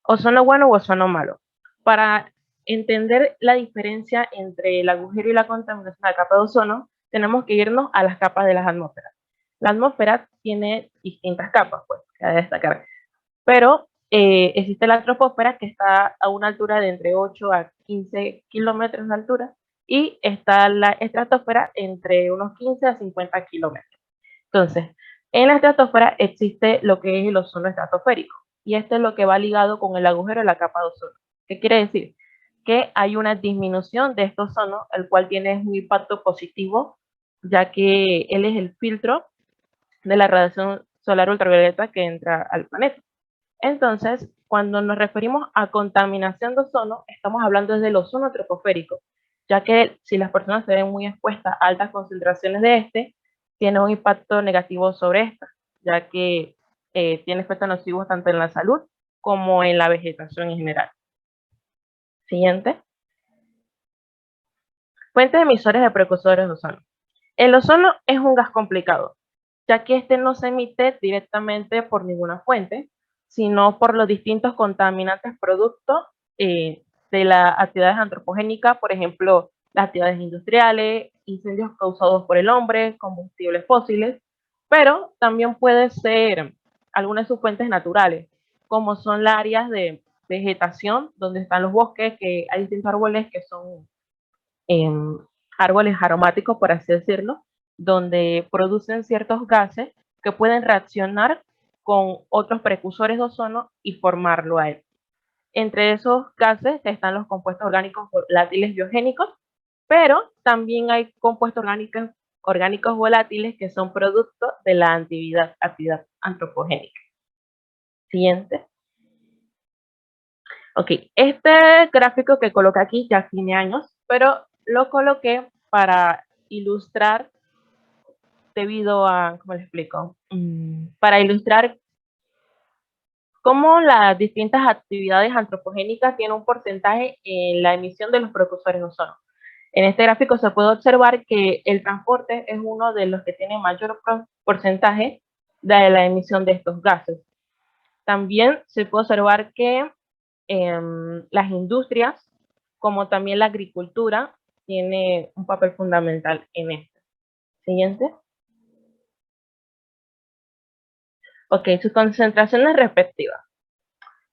ozono bueno u ozono malo. Para entender la diferencia entre el agujero y la contaminación de la capa de ozono, tenemos que irnos a las capas de las atmósferas. La atmósfera tiene distintas capas, pues, cabe destacar. Pero existe la troposfera, que está a una altura de entre 8 a 15 kilómetros de altura, y está la estratosfera entre unos 15 a 50 kilómetros. Entonces, en la estratosfera existe lo que es el ozono estratosférico, y esto es lo que va ligado con el agujero de la capa de ozono. ¿Qué quiere decir? Que hay una disminución de este ozono, el cual tiene un impacto positivo, ya que él es el filtro de la radiación solar ultravioleta que entra al planeta. Entonces, cuando nos referimos a contaminación de ozono, estamos hablando del ozono troposférico, ya que si las personas se ven muy expuestas a altas concentraciones de este, tiene un impacto negativo sobre esta, ya que tiene efectos nocivos tanto en la salud como en la vegetación en general. Siguiente. Fuentes emisores de precursores de ozono. El ozono es un gas complicado, ya que este no se emite directamente por ninguna fuente, sino por los distintos contaminantes producto de las actividades antropogénicas, por ejemplo, las actividades industriales, incendios causados por el hombre, combustibles fósiles, pero también puede ser algunas de sus fuentes naturales, como son las áreas de vegetación, donde están los bosques, que hay distintos árboles que son eh, árboles aromáticos, por así decirlo, donde producen ciertos gases que pueden reaccionar con otros precursores de ozono y formarlo a él. Entre esos gases están los compuestos orgánicos volátiles biogénicos, pero también hay compuestos orgánicos volátiles que son producto de la actividad antropogénica. Siguiente. Ok, este gráfico que coloqué aquí ya tiene años, pero lo coloqué para ilustrar debido a, ¿cómo les explico? Para ilustrar cómo las distintas actividades antropogénicas tienen un porcentaje en la emisión de los precursores de ozono. En este gráfico se puede observar que el transporte es uno de los que tiene mayor porcentaje de la emisión de estos gases. También se puede observar que las industrias, como también la agricultura, tiene un papel fundamental en esto. Siguiente. Ok, sus concentraciones respectivas.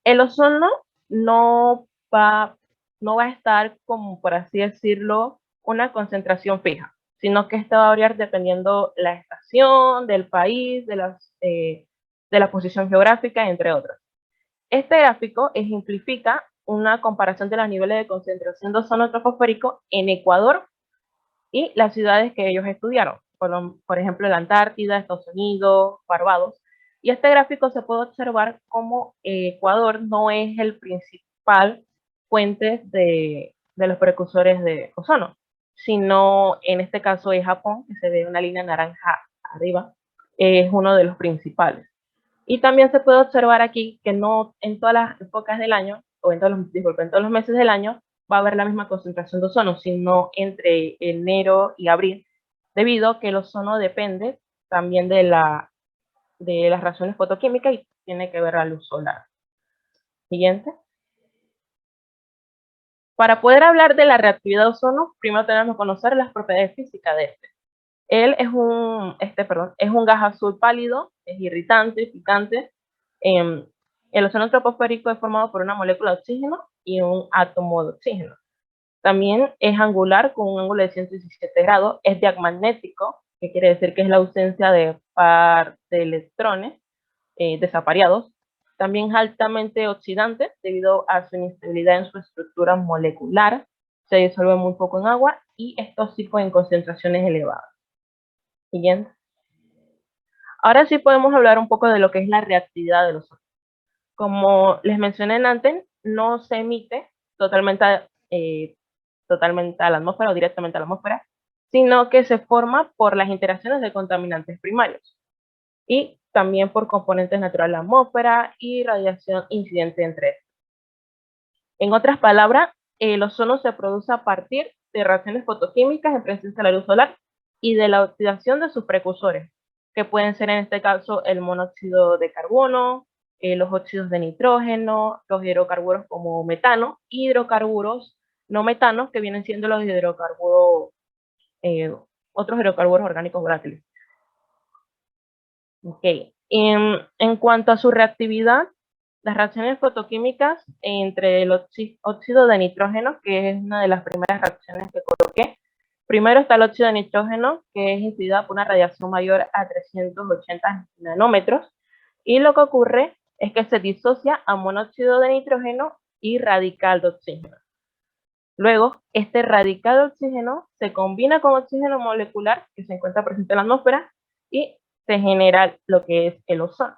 El ozono no va, no va a estar, como por así decirlo, una concentración fija, sino que esto va a variar dependiendo la estación, del país, de la posición geográfica, entre otros. Este gráfico ejemplifica una comparación de los niveles de concentración de ozono troposférico en Ecuador y las ciudades que ellos estudiaron, por ejemplo, la Antártida, Estados Unidos, Barbados. Y este gráfico se puede observar como Ecuador no es el principal fuente de los precursores de ozono, sino en este caso es Japón, que se ve una línea naranja arriba, es uno de los principales. Y también se puede observar aquí que no en todas las épocas del año, o en todos en todos los meses del año, va a haber la misma concentración de ozono, sino entre enero y abril, debido a que el ozono depende también de las reacciones fotoquímicas y tiene que ver a la luz solar. Siguiente. Para poder hablar de la reactividad de ozono, primero tenemos que conocer las propiedades físicas de este. Él es es un gas azul pálido, es irritante, picante. El ozono troposférico es formado por una molécula de oxígeno y un átomo de oxígeno. También es angular con un ángulo de 117 grados, es diamagnético, que quiere decir que es la ausencia de par de electrones desapareados. También es altamente oxidante debido a su inestabilidad en su estructura molecular, se disuelve muy poco en agua y es tóxico en concentraciones elevadas. Siguiente. Ahora sí podemos hablar un poco de lo que es la reactividad de los ozono. Como les mencioné antes, no se emite totalmente, totalmente a la atmósfera o directamente a la atmósfera, sino que se forma por las interacciones de contaminantes primarios y también por componentes naturales de la atmósfera y radiación incidente entre estos. En otras palabras, el ozono se produce a partir de reacciones fotoquímicas en presencia de la luz solar y de la oxidación de sus precursores, que pueden ser en este caso el monóxido de carbono, los óxidos de nitrógeno, los hidrocarburos como metano, y hidrocarburos no metanos, que vienen siendo los hidrocarburos, otros hidrocarburos orgánicos volátiles. Okay. En cuanto a su reactividad, las reacciones fotoquímicas entre el óxido de nitrógeno, que es una de las primeras reacciones que coloqué. Primero está el óxido de nitrógeno, que es incidida por una radiación mayor a 380 nanómetros, y lo que ocurre es que se disocia a monóxido de nitrógeno y radical de oxígeno. Luego, este radical de oxígeno se combina con oxígeno molecular que se encuentra presente en la atmósfera y se genera lo que es el ozono.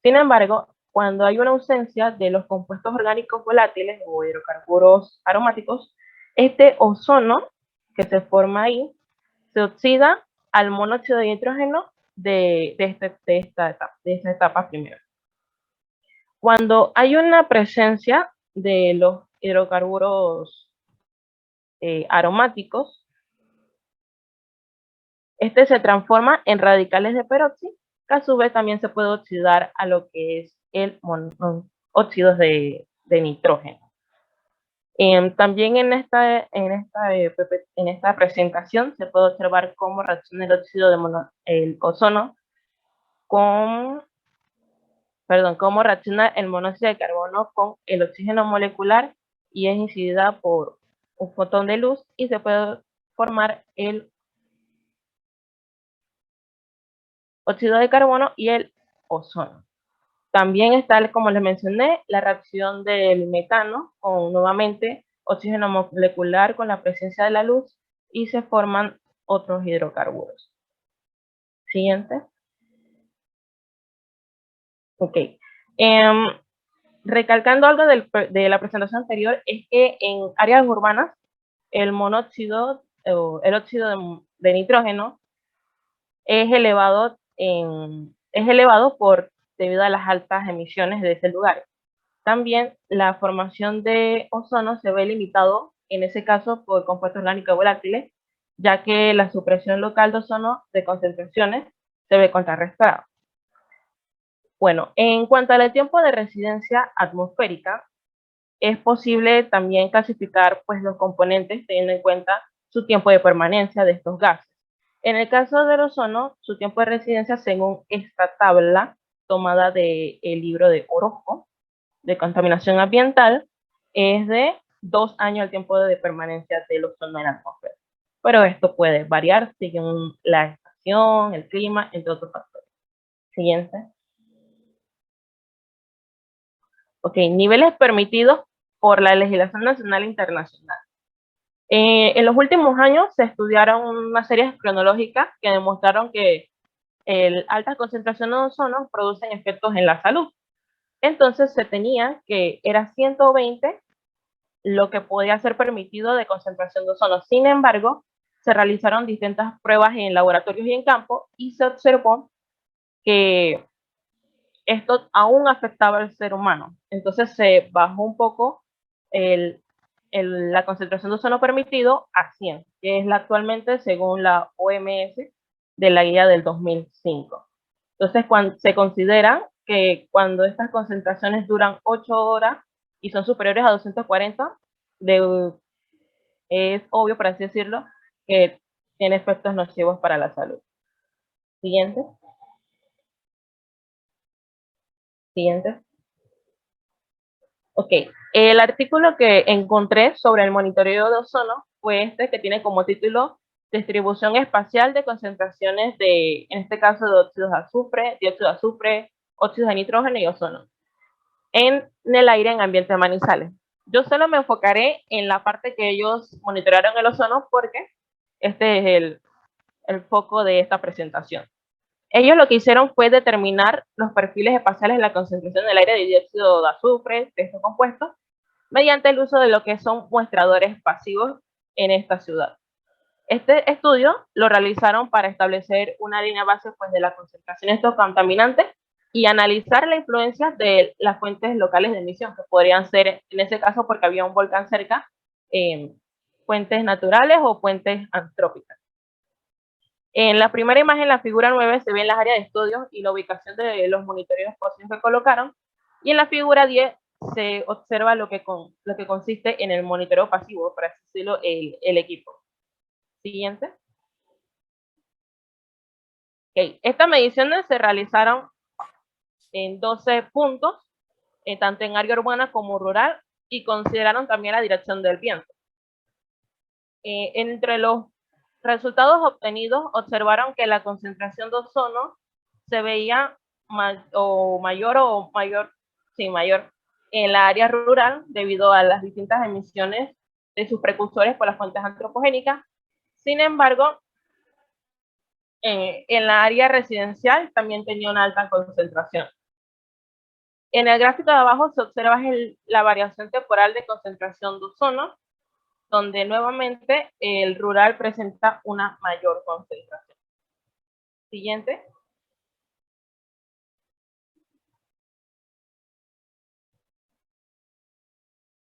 Sin embargo, cuando hay una ausencia de los compuestos orgánicos volátiles o hidrocarburos aromáticos, este ozono que se forma ahí se oxida al monóxido de nitrógeno de esta etapa primera. Cuando hay una presencia de los hidrocarburos aromáticos, este se transforma en radicales de peróxido, que a su vez también se puede oxidar a lo que es el óxidos de nitrógeno. También en esta presentación se puede observar cómo reacciona el óxido de el ozono con, cómo reacciona el monóxido de carbono con el oxígeno molecular y es incidida por un fotón de luz y se puede formar el óxido de carbono y el ozono. También está, como les mencioné, la reacción del metano con nuevamente oxígeno molecular con la presencia de la luz y se forman otros hidrocarburos. Siguiente. Ok. Recalcando algo de la presentación anterior, es que en áreas urbanas el monóxido o el óxido de nitrógeno es elevado debido a las altas emisiones de ese lugar. También la formación de ozono se ve limitado, en ese caso, por compuestos orgánicos volátiles, ya que la supresión local de ozono de concentraciones se ve contrarrestada. Bueno, en cuanto al tiempo de residencia atmosférica, es posible también clasificar pues, los componentes teniendo en cuenta su tiempo de permanencia de estos gases. En el caso del ozono, su tiempo de residencia, según esta tabla tomada del libro de Orozco, de contaminación ambiental, es de 2 años el tiempo de permanencia del ozono en la atmósfera. Pero esto puede variar según la estación, el clima, entre otros factores. Siguiente. Ok, niveles permitidos por la legislación nacional e internacional. En los últimos años se estudiaron una serie cronológica que demostraron que altas concentraciones de ozono producen efectos en la salud. Entonces se tenía que era 120 lo que podía ser permitido de concentración de ozono. Sin embargo, se realizaron distintas pruebas en laboratorios y en campo y se observó que esto aún afectaba al ser humano. Entonces se bajó un poco la concentración de ozono permitido a 100, que es la actualmente según la OMS de la guía del 2005. Entonces, se considera que cuando estas concentraciones duran 8 horas y son superiores a 240, es obvio, por así decirlo, que tiene efectos nocivos para la salud. Siguiente. Siguiente. Ok, el artículo que encontré sobre el monitoreo de ozono fue este que tiene como título Distribución espacial de concentraciones de, en este caso, de óxidos de azufre, dióxido de azufre, óxidos de nitrógeno y ozono en el aire en ambiente de Manizales. Yo solo me enfocaré en la parte que ellos monitorearon el ozono porque este es el foco de esta presentación. Ellos lo que hicieron fue determinar los perfiles espaciales de la concentración del aire de dióxido de azufre de estos compuestos mediante el uso de lo que son muestradores pasivos en esta ciudad. Este estudio lo realizaron para establecer una línea base pues, de la concentración de estos contaminantes y analizar la influencia de las fuentes locales de emisión, que podrían ser, en ese caso, porque había un volcán cerca, fuentes naturales o fuentes antrópicas. En la primera imagen, en la figura 9, se ven las áreas de estudios y la ubicación de los monitoreos espacios que colocaron. Y en la figura 10 se observa lo que consiste en el monitoreo pasivo, por así decirlo, el equipo. Siguiente. Okay. Estas mediciones se realizaron en 12 puntos, tanto en área urbana como rural, y consideraron también la dirección del viento. Entre los resultados obtenidos, observaron que la concentración de ozono se veía mayor en la área rural debido a las distintas emisiones de sus precursores por las fuentes antropogénicas. Sin embargo, en la área residencial también tenía una alta concentración. En el gráfico de abajo se observa la variación temporal de concentración de ozono, donde nuevamente el rural presenta una mayor concentración. Siguiente.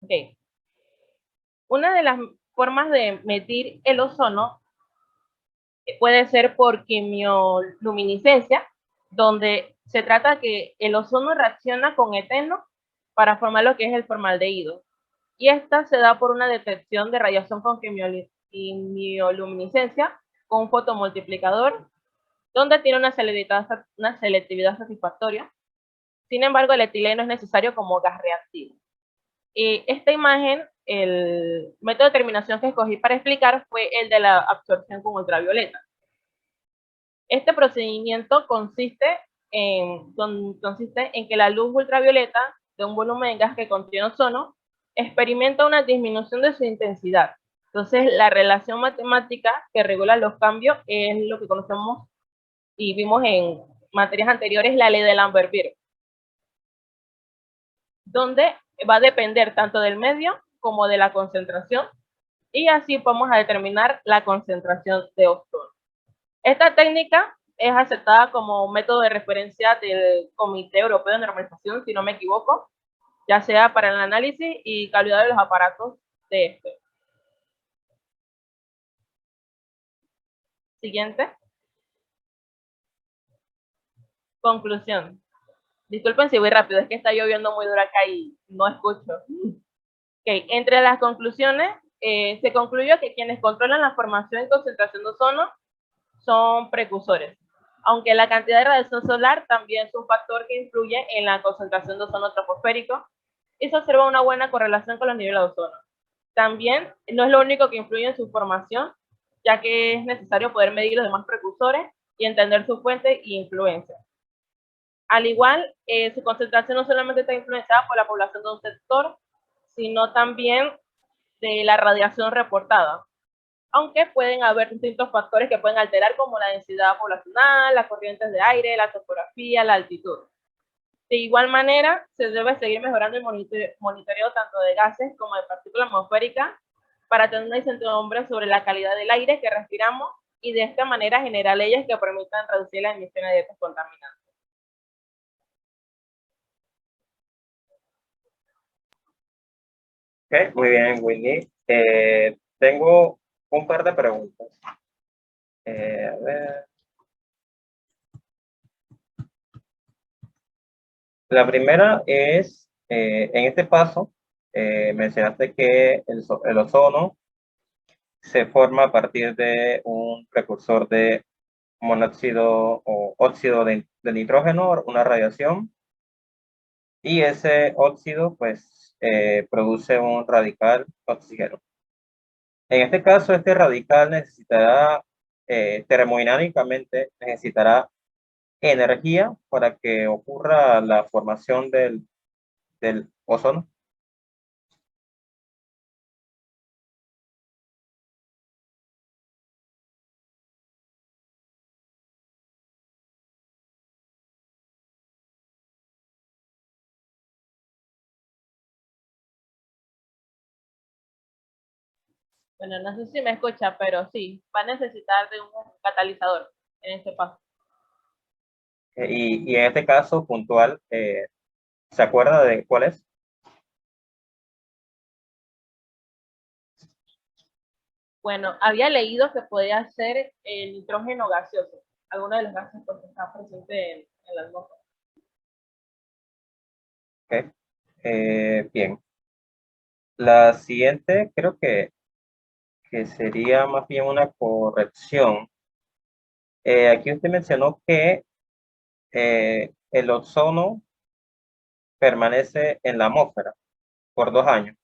Okay. Una de las formas de medir el ozono puede ser por quimioluminiscencia, donde se trata que el ozono reacciona con eteno para formar lo que es el formaldehído. Y esta se da por una detección de radiación con quimioluminiscencia con un fotomultiplicador, donde tiene una selectividad satisfactoria. Sin embargo, el etileno es necesario como gas reactivo. Esta imagen, el método de determinación que escogí para explicar fue el de la absorción con ultravioleta. Este procedimiento consiste en que la luz ultravioleta de un volumen de gas que contiene ozono experimenta una disminución de su intensidad. Entonces, la relación matemática que regula los cambios es lo que conocemos y vimos en materias anteriores, la ley de Lambert-Beer, donde va a depender tanto del medio como de la concentración, y así vamos a determinar la concentración de ozono. Esta técnica es aceptada como método de referencia del Comité Europeo de Normalización, si no me equivoco, ya sea para el análisis y calidad de los aparatos de este. Siguiente. Conclusión. Disculpen si voy rápido, es que está lloviendo muy duro acá y no escucho. Okay. Entre las conclusiones, se concluyó que quienes controlan la formación y concentración de ozono son precursores, aunque la cantidad de radiación solar también es un factor que influye en la concentración de ozono troposférico, y se observa una buena correlación con los niveles de ozono. También no es lo único que influye en su formación, ya que es necesario poder medir los demás precursores y entender su fuente e influencia. Al igual, su concentración no solamente está influenciada por la población de un sector, sino también de la radiación reportada, aunque pueden haber distintos factores que pueden alterar, como la densidad poblacional, las corrientes de aire, la topografía, la altitud. De igual manera, se debe seguir mejorando el monitoreo tanto de gases como de partículas atmosféricas para tener una incertidumbre sobre la calidad del aire que respiramos, y de esta manera generar leyes que permitan reducir las emisiones de estos contaminantes. Ok, muy bien, Winnie. Tengo un par de preguntas. A ver. La primera es, en este paso, mencionaste que el ozono se forma a partir de un precursor de monóxido o óxido de nitrógeno, una radiación, y ese óxido pues produce un radical oxígeno. En este caso, este radical necesitará, termodinámicamente, necesitará energía para que ocurra la formación del ozono. Bueno, no sé si me escucha, pero sí, va a necesitar de un catalizador en este paso. Y en este caso puntual, ¿se acuerda de cuál es? Bueno, había leído que podía ser el nitrógeno gaseoso, alguno de los gases pues, que está presente en la atmósfera. Ok. Bien. La siguiente creo que sería más bien una corrección. Aquí usted mencionó que el ozono permanece en la atmósfera por 2 años,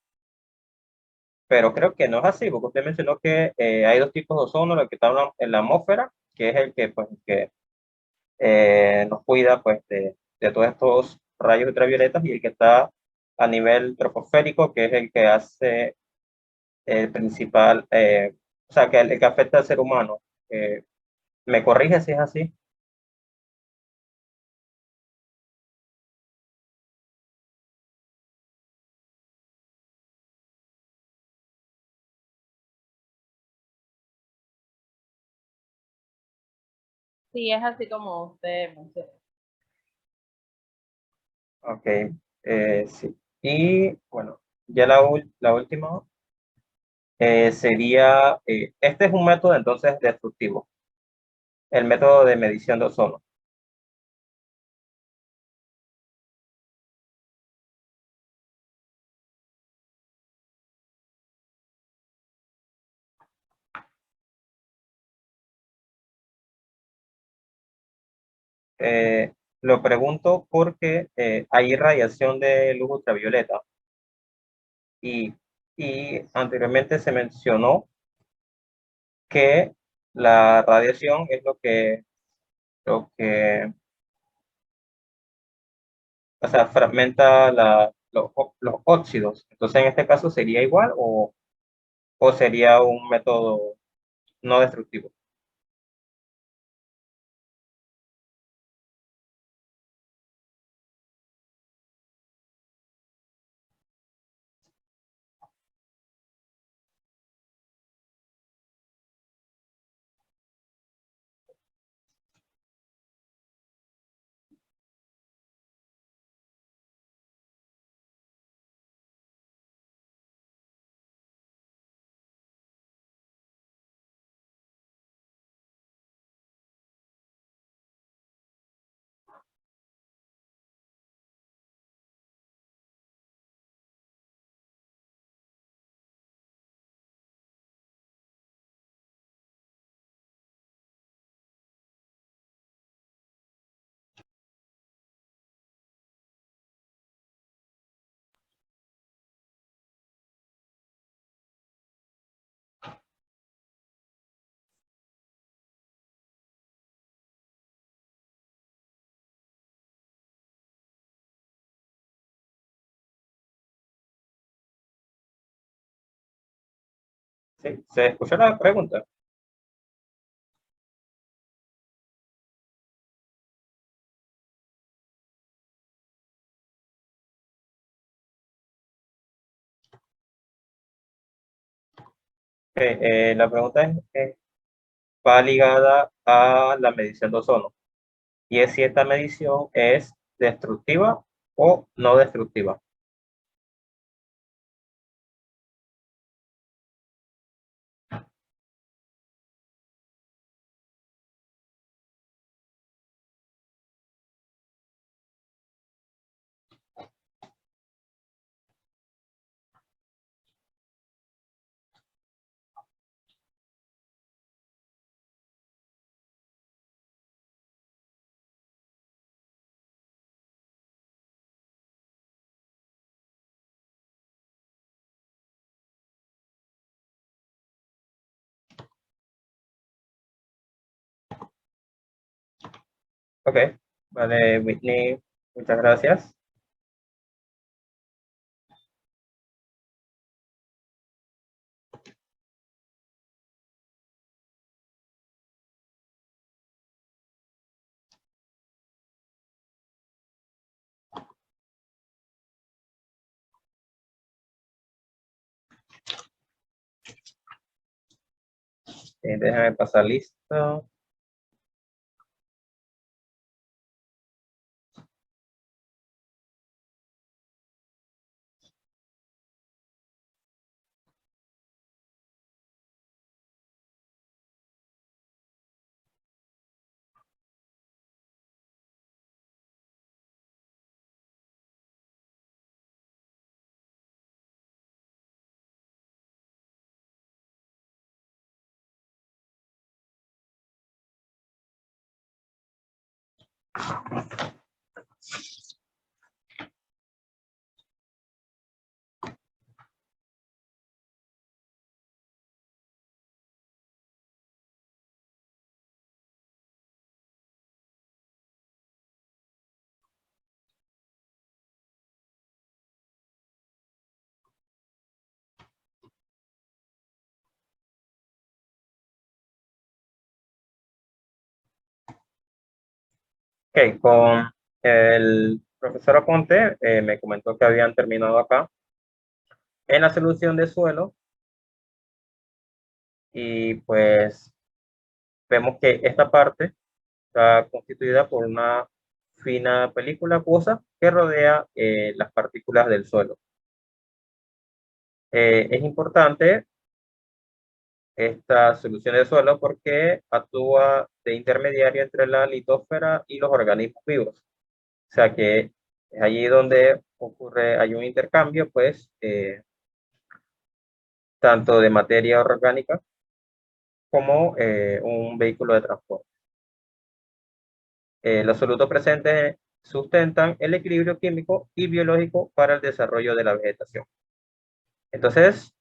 pero creo que no es así, porque usted mencionó que hay dos tipos de ozono, el que está en la atmósfera, que es el que, pues, que nos cuida pues, de todos estos rayos ultravioletas, y el que está a nivel troposférico, que es el que hace el principal, o sea, que el que afecta al ser humano. ¿Me corrige si es así? Sí, es así como usted menciona. Ok, sí. Y bueno, ya la última sería, este es un método entonces destructivo, el método de medición de ozono. Lo pregunto porque hay radiación de luz ultravioleta, y, y anteriormente se mencionó que la radiación es lo que, o sea, fragmenta los óxidos. Entonces, en este caso, ¿sería igual o sería un método no destructivo? ¿Sí? ¿Se escuchó la pregunta? La pregunta va ligada a la medición de ozono, y es si esta medición es destructiva o no destructiva. Ok, vale, Whitney, muchas gracias. Déjame pasar listo. Ok, con el profesor Aponte me comentó que habían terminado acá en la solución de suelo y pues vemos que esta parte está constituida por una fina película acuosa que rodea las partículas del suelo. Es importante esta solución de suelo porque actúa de intermediario entre la litósfera y los organismos vivos. O sea que es allí donde hay un intercambio, pues, tanto de materia orgánica como un vehículo de transporte. Los solutos presentes sustentan el equilibrio químico y biológico para el desarrollo de la vegetación. Entonces,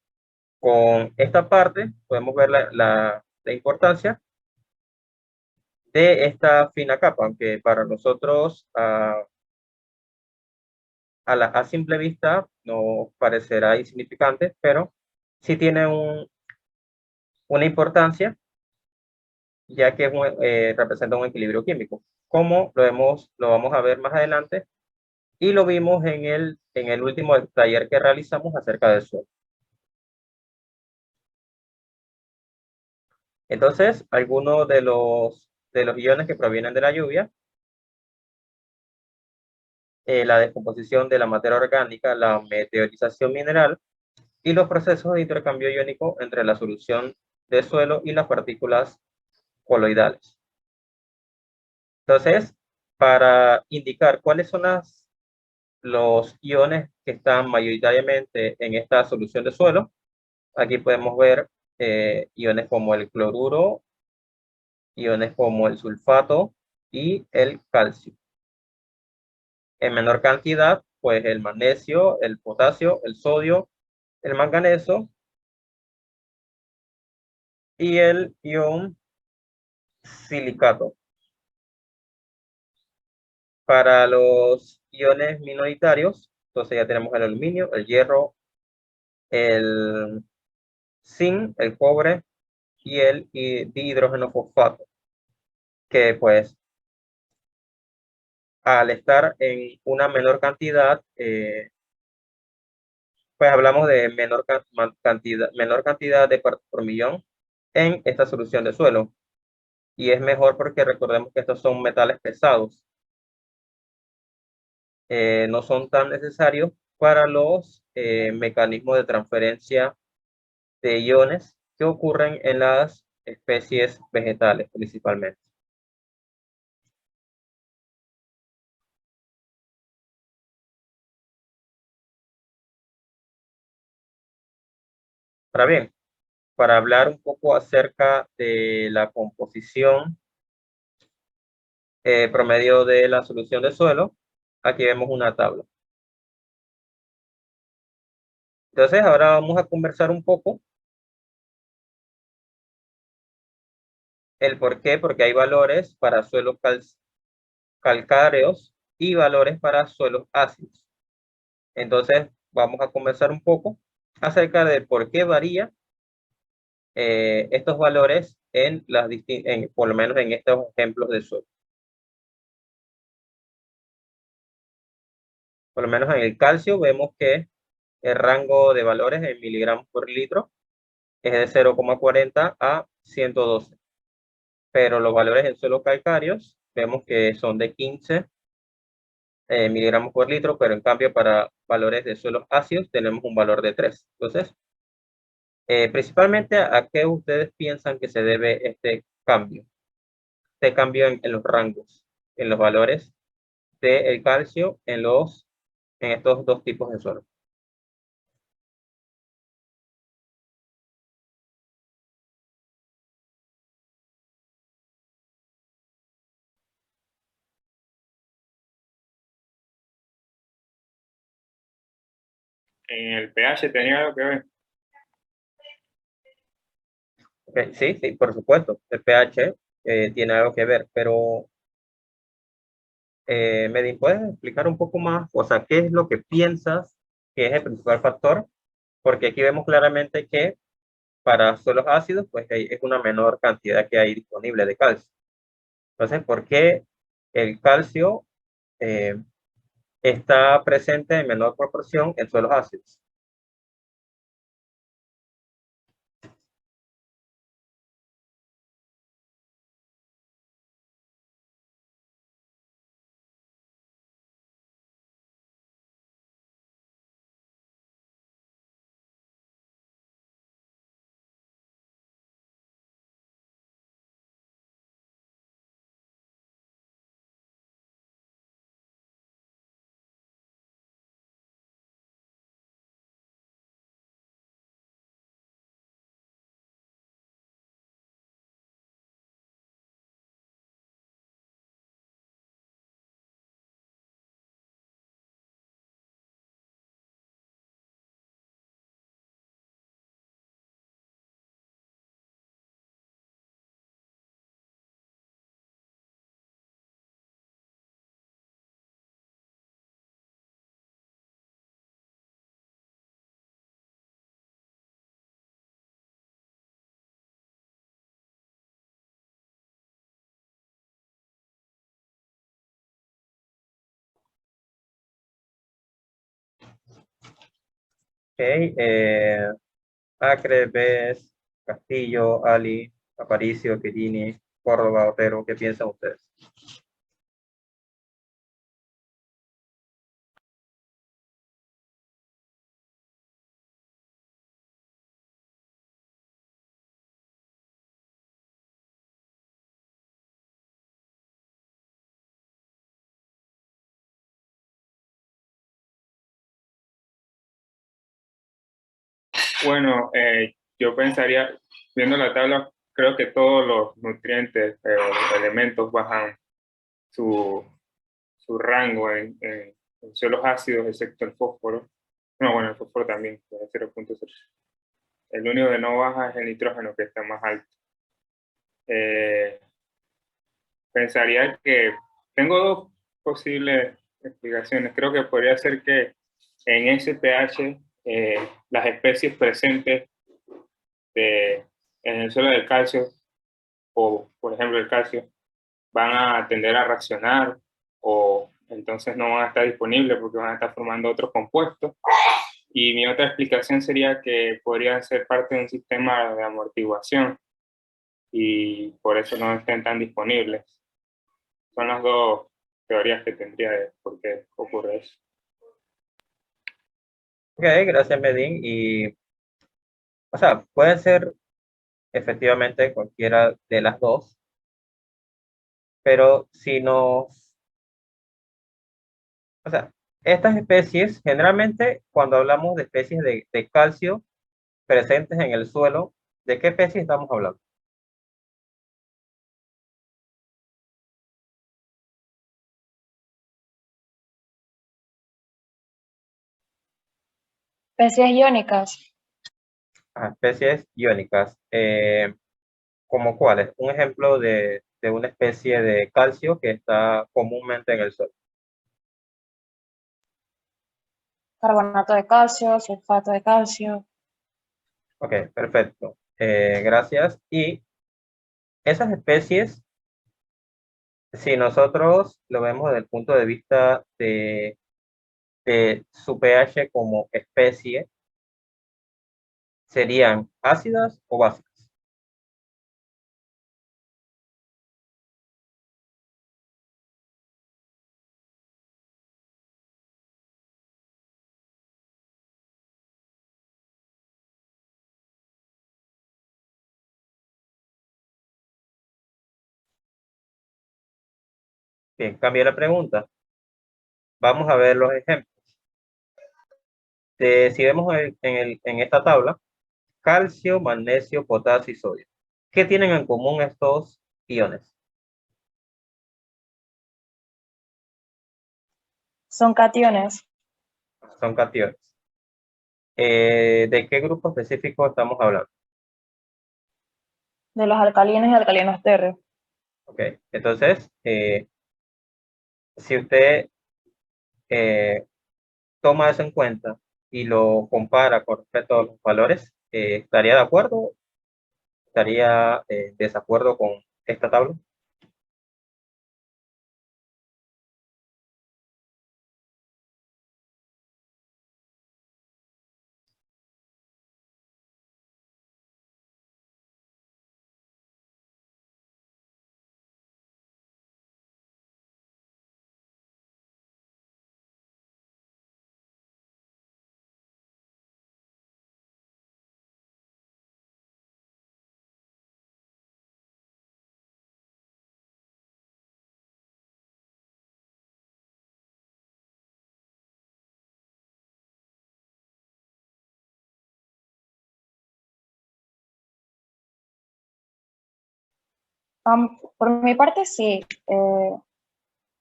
con esta parte podemos ver la importancia de esta fina capa, aunque para nosotros a simple vista no parecerá insignificante, pero sí tiene una importancia, ya que representa un equilibrio químico, como lo vamos a ver más adelante, y lo vimos en el último taller que realizamos acerca del suelo. Entonces, algunos de los iones que provienen de la lluvia, la descomposición de la materia orgánica, la meteorización mineral y los procesos de intercambio iónico entre la solución de suelo y las partículas coloidales. Entonces, para indicar cuáles son los iones que están mayoritariamente en esta solución de suelo, aquí podemos ver iones como el cloruro, iones como el sulfato y el calcio. En menor cantidad, pues el magnesio, el potasio, el sodio, el manganeso y el ion silicato. Para los iones minoritarios, entonces ya tenemos el aluminio, el hierro, el zinc, el cobre y el dihidrógeno fosfato, que pues al estar en una menor cantidad, pues hablamos de menor cantidad de partes por millón en esta solución de suelo. Y es mejor porque recordemos que estos son metales pesados. No son tan necesarios para los mecanismos de transferencia de iones que ocurren en las especies vegetales principalmente. Ahora bien, para hablar un poco acerca de la composición promedio de la solución de suelo, aquí vemos una tabla. Entonces, ahora vamos a conversar un poco el por qué, porque hay valores para suelos calcáreos y valores para suelos ácidos. Entonces, vamos a conversar un poco acerca de por qué varía estos valores por lo menos en estos ejemplos de suelo. Por lo menos en el calcio vemos que el rango de valores en miligramos por litro es de 0,40 a 112. Pero los valores en suelos calcáreos vemos que son de 15 miligramos por litro, pero en cambio para valores de suelos ácidos tenemos un valor de 3. Entonces, principalmente, ¿a qué ustedes piensan que se debe este cambio? Este cambio en los rangos, en los valores del calcio en estos dos tipos de suelo. en el pH tenía algo que ver. Ok, sí, sí, por supuesto, el pH tiene algo que ver, pero Medin, ¿puedes explicar un poco más? O sea, ¿qué es lo que piensas que es el principal factor? Porque aquí vemos claramente que para suelos ácidos, pues es una menor cantidad que hay disponible de calcio. Entonces, ¿por qué el calcio eh, está presente en menor proporción en suelos ácidos? Ok, Acre, Bes, Castillo, Ali, Aparicio, Querini, Córdoba, Otero, ¿qué piensan ustedes? Bueno, yo pensaría, viendo la tabla, creo que todos los nutrientes o los elementos bajan su, su rango en suelos ácidos, excepto el fósforo. No, bueno, el fósforo también, 0.0. El único que no baja es el nitrógeno, que está más alto. Eh, Pensaría que tengo dos posibles explicaciones. Creo que podría ser que en ese pH las especies presentes en el suelo del calcio, o por ejemplo el calcio, van a tender a reaccionar o entonces no van a estar disponibles porque van a estar formando otros compuestos. Y mi otra explicación sería que podrían ser parte de un sistema de amortiguación y por eso no estén tan disponibles. Son las dos teorías que tendría de por qué ocurre eso. Ok, gracias, Medin. O sea, puede ser efectivamente cualquiera de las dos, pero si nos, o sea, estas especies, generalmente cuando hablamos de especies de calcio presentes en el suelo, ¿de qué especie estamos hablando? Especies iónicas. Especies iónicas. ¿Como cuáles? Un ejemplo de una especie de calcio que está comúnmente en el suelo. Carbonato de calcio, sulfato de calcio. Ok, perfecto. Gracias. Y esas especies, si nosotros lo vemos desde el punto de vista de su pH como especie, ¿serían ácidas o básicas? Bien, cambié la pregunta. Vamos a ver los ejemplos. Si vemos en esta tabla, calcio, magnesio, potasio y sodio. ¿Qué tienen en común estos iones? Son cationes. Son cationes. ¿De qué grupo específico estamos hablando? De los alcalinos y alcalinos térreos. Ok, entonces, si usted toma eso en cuenta y lo compara con respecto a los valores, ¿estaría de acuerdo? ¿Estaría desacuerdo con esta tabla? Por mi parte, sí.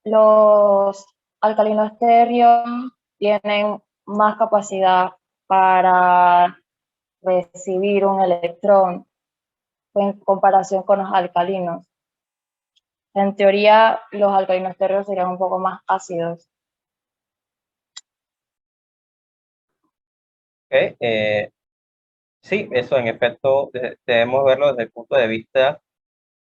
Los alcalinos térreos tienen más capacidad para recibir un electrón en comparación con los alcalinos. En teoría, los alcalinos térreos serían un poco más ácidos. Ok, sí, eso en efecto debemos verlo desde el punto de vista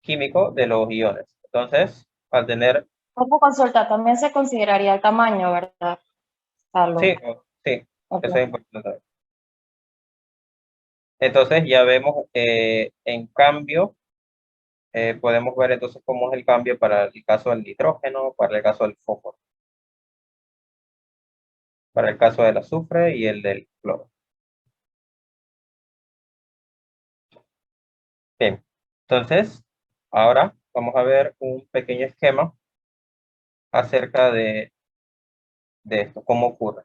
químico de los iones. Entonces, al tener, Otra consulta, también se consideraría el tamaño, ¿verdad, Carlos? sí, sí, Ok. eso es importante. Entonces ya vemos, en cambio, podemos ver entonces cómo es el cambio para el caso del nitrógeno, para el caso del fósforo, para el caso del azufre y el del cloro. Bien, entonces, ahora vamos a ver un pequeño esquema acerca de esto, cómo ocurre.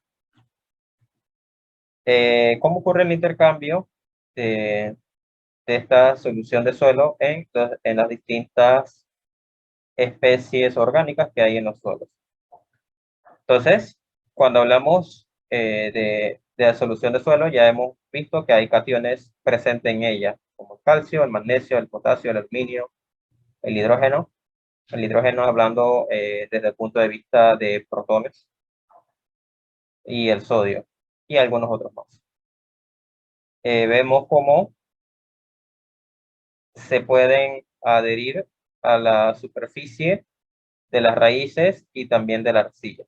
¿Cómo ocurre el intercambio de esta solución de suelo en las distintas especies orgánicas que hay en los suelos? Entonces, cuando hablamos de la solución de suelo, ya hemos visto que hay cationes presentes en ella, como el calcio, el magnesio, el potasio, el aluminio, el hidrógeno. El hidrógeno hablando desde el punto de vista de protones y el sodio y algunos otros más. Vemos cómo se pueden adherir a la superficie de las raíces y también de la arcilla.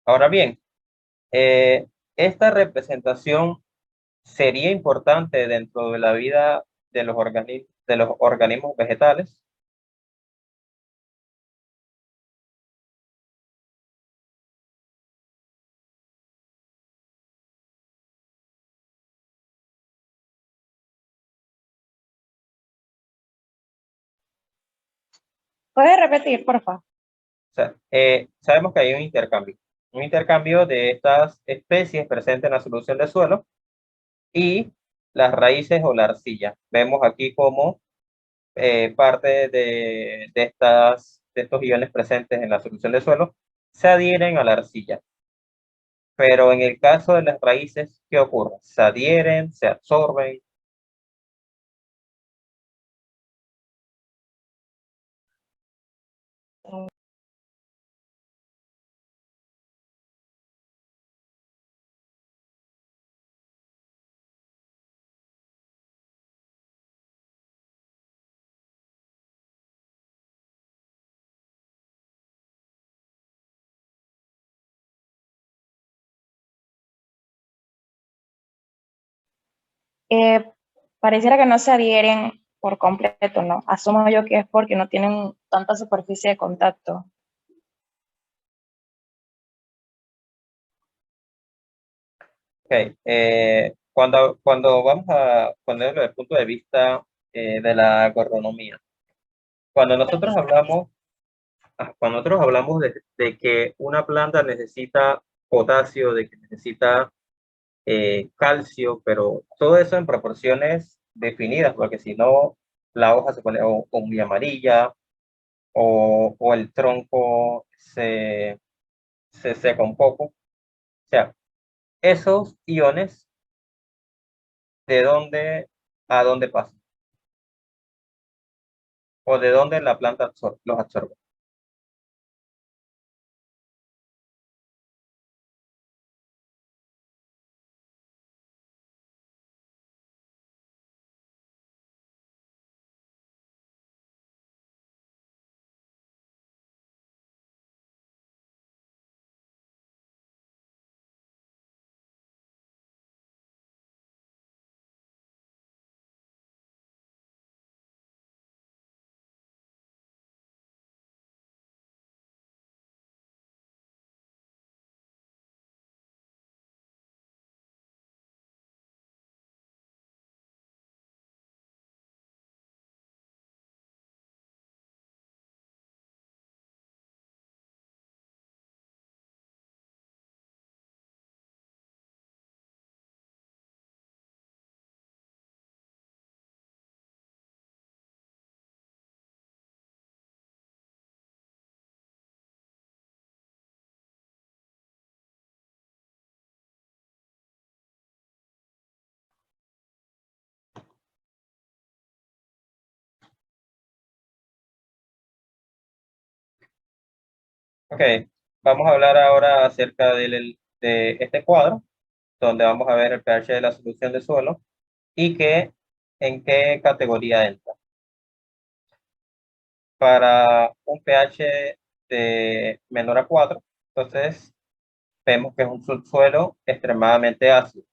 Ahora bien, esta representación sería importante dentro de la vida de los organismos vegetales. ¿Puedes repetir, por favor? O sea, sabemos que hay un intercambio de estas especies presentes en la solución de suelo y las raíces o la arcilla. Vemos aquí cómo parte de estos iones presentes en la solución de suelo se adhieren a la arcilla. Pero en el caso de las raíces, ¿qué ocurre? Se adhieren, se absorben. Eh, Pareciera que no se adhieren por completo, ¿no? Asumo yo que es porque no tienen tanta superficie de contacto. Ok, cuando vamos a ponerlo desde el punto de vista de la agronomía, cuando nosotros hablamos, cuando nosotros hablamos de que una planta necesita potasio, de que necesita calcio, pero todo eso en proporciones definidas, porque si no, la hoja se pone o muy amarilla o el tronco se seca un poco. O sea, esos iones, ¿de dónde a dónde pasan? ¿O de dónde la planta los absorbe? Ok, vamos a hablar ahora acerca de este cuadro, donde vamos a ver el pH de la solución de suelo y en qué categoría entra. Para un pH de menor a 4, entonces vemos que es un subsuelo extremadamente ácido.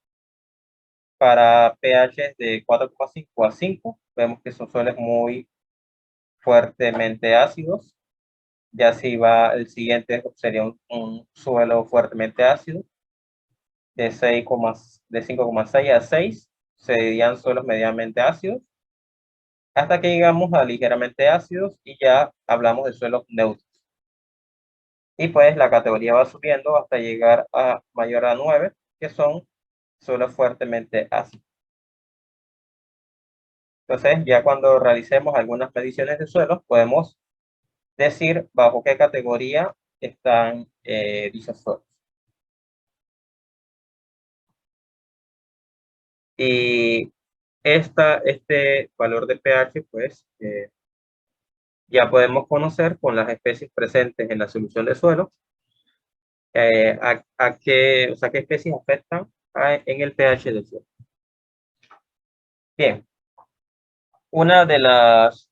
Para pH de 4,5 a 5, vemos que son suelos muy fuertemente ácidos. Ya si va el siguiente, sería un suelo fuertemente ácido. De 5,6 a 6 serían suelos medianamente ácidos, hasta que llegamos a ligeramente ácidos y ya hablamos de suelos neutros. Y pues la categoría va subiendo hasta llegar a mayor a 9, que son suelos fuertemente ácidos. Entonces, ya cuando realicemos algunas mediciones de suelos, podemos decir bajo qué categoría están dichos suelos. Y este valor de pH, pues, ya podemos conocer con las especies presentes en la solución de suelo, qué especies afectan en el pH del suelo. Bien, una de las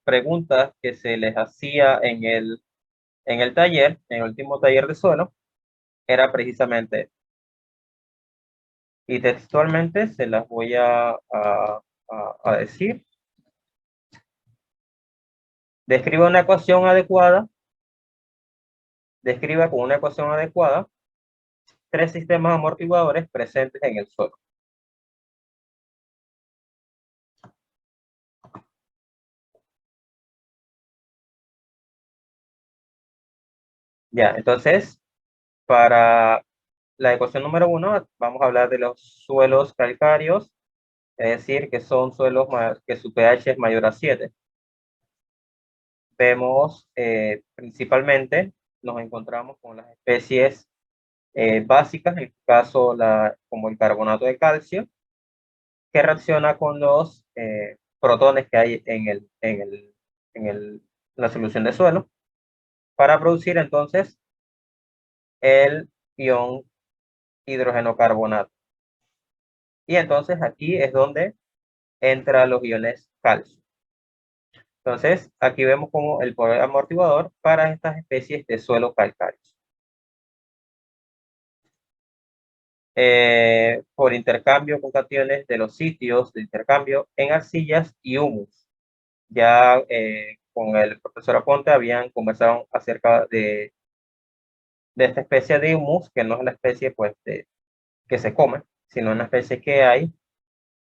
preguntas que se les hacía en el taller, en el último taller de suelo, era precisamente, y textualmente se las voy a decir. Describa una ecuación adecuada. Describa con una ecuación adecuada 3 sistemas amortiguadores presentes en el suelo. Ya, entonces, para la ecuación número 1, vamos a hablar de los suelos calcáreos, es decir, que son suelos que su pH es mayor a 7. Vemos principalmente, nos encontramos con las especies básicas, en este caso como el carbonato de calcio, que reacciona con los protones que hay en la solución de suelo, para producir entonces el ion hidrógeno carbonato. Y entonces aquí es donde entran los iones calcio. Entonces aquí vemos como el poder amortiguador para estas especies de suelo calcáreos. Por intercambio con cationes de los sitios de intercambio en arcillas y humus. Ya con el profesor Aponte habían conversado acerca de esta especie de humus, que no es la especie pues, que se come, sino una especie que hay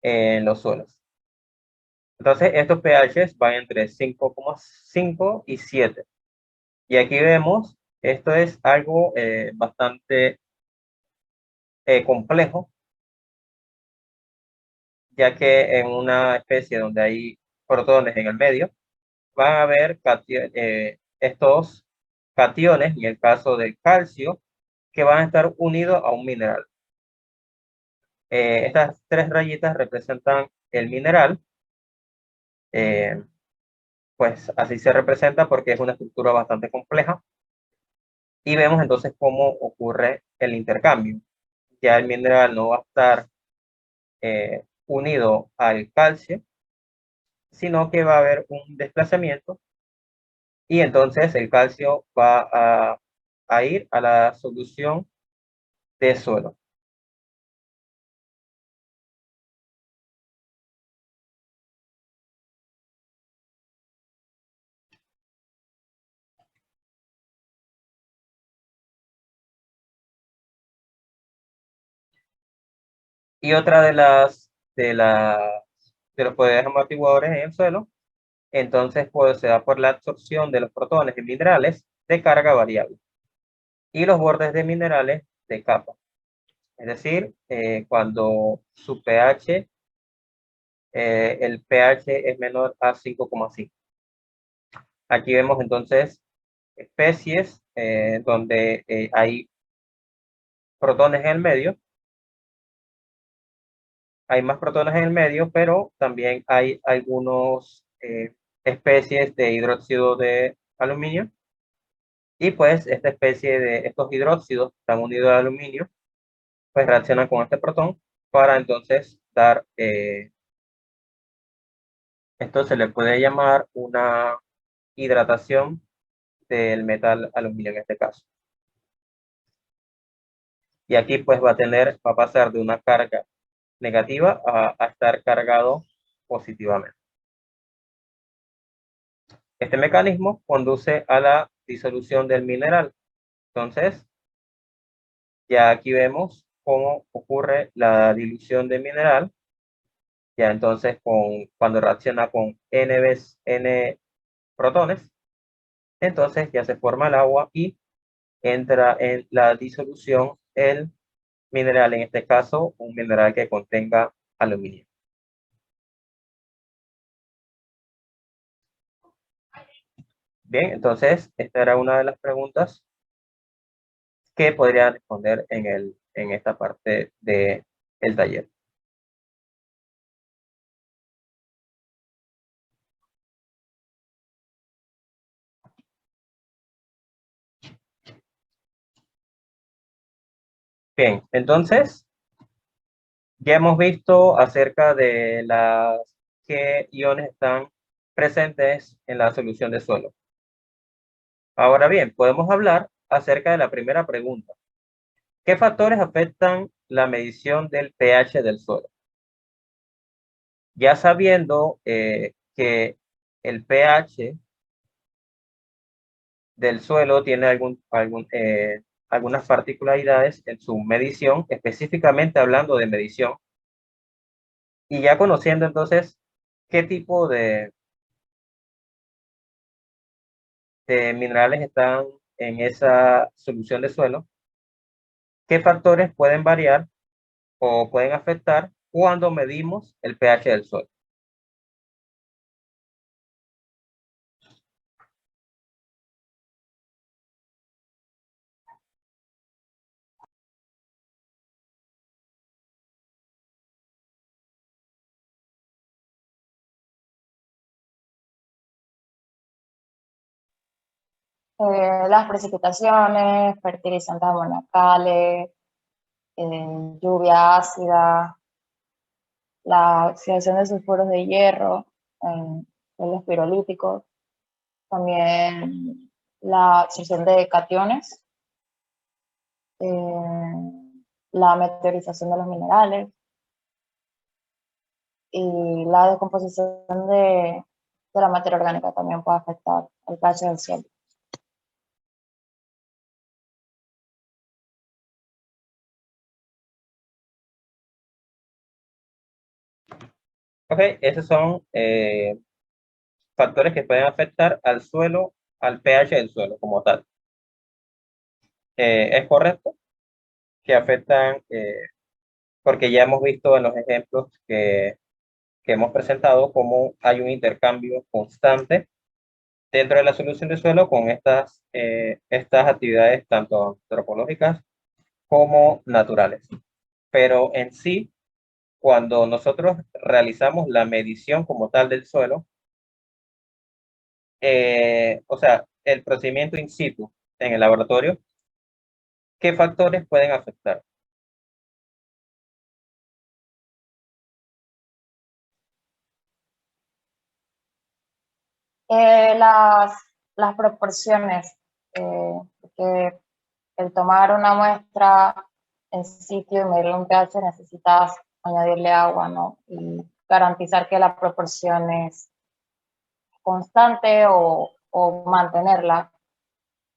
en los suelos. Entonces, estos pHs van entre 5,5 y 7. Y aquí vemos, esto es algo bastante complejo, ya que en una especie donde hay protones en el medio, van a haber estos cationes, en el caso del calcio, que van a estar unidos a un mineral. Estas tres rayitas representan el mineral. Pues así se representa porque es una estructura bastante compleja. Y vemos entonces cómo ocurre el intercambio. Ya el mineral no va a estar unido al calcio, sino que va a haber un desplazamiento y entonces el calcio va a ir a la solución de suelo. Y otra de los poderes amortiguadores en el suelo, entonces pues se da por la absorción de los protones en minerales de carga variable y los bordes de minerales de capa. Es decir, cuando su pH, el pH es menor a 5,5. Aquí vemos entonces especies donde hay protones en el medio. Hay más protones en el medio, pero también hay algunas especies de hidróxido de aluminio. Y pues esta especie de estos hidróxidos están unidos al aluminio, pues reaccionan con este protón para entonces dar, esto se le puede llamar una hidratación del metal aluminio en este caso. Y aquí pues va a pasar de una carga negativa a estar cargado positivamente. Este mecanismo conduce a la disolución del mineral. Entonces, ya aquí vemos cómo ocurre la dilución del mineral. Ya entonces, cuando reacciona con N protones, entonces ya se forma el agua y entra en la disolución el mineral, en este caso, un mineral que contenga aluminio. Bien, entonces, esta era una de las preguntas que podría responder en esta parte del taller. Bien, entonces, ya hemos visto acerca de qué iones están presentes en la solución de suelo. Ahora bien, podemos hablar acerca de la primera pregunta. ¿Qué factores afectan la medición del pH del suelo? Ya sabiendo que el pH del suelo tiene algunas particularidades en su medición, específicamente hablando de medición, y ya conociendo entonces qué tipo de minerales están en esa solución de suelo, qué factores pueden variar o pueden afectar cuando medimos el pH del suelo. Las precipitaciones, fertilizantes amonacales, lluvia ácida, la oxidación de sulfuros de hierro en los pirolíticos, también la absorción de cationes, la meteorización de los minerales y la descomposición de la materia orgánica también puede afectar el pH del suelo. Ok, esos son factores que pueden afectar al suelo, al pH del suelo como tal. Es correcto que afectan, porque ya hemos visto en los ejemplos que hemos presentado cómo hay un intercambio constante dentro de la solución de suelo con estas actividades tanto antropológicas como naturales. Pero en sí, cuando nosotros realizamos la medición como tal del suelo, o sea, el procedimiento in situ en el laboratorio, ¿qué factores pueden afectar? Las proporciones, que el tomar una muestra en sitio y medir un pH necesitas añadirle agua, ¿no? Y garantizar que la proporción es constante o mantenerla,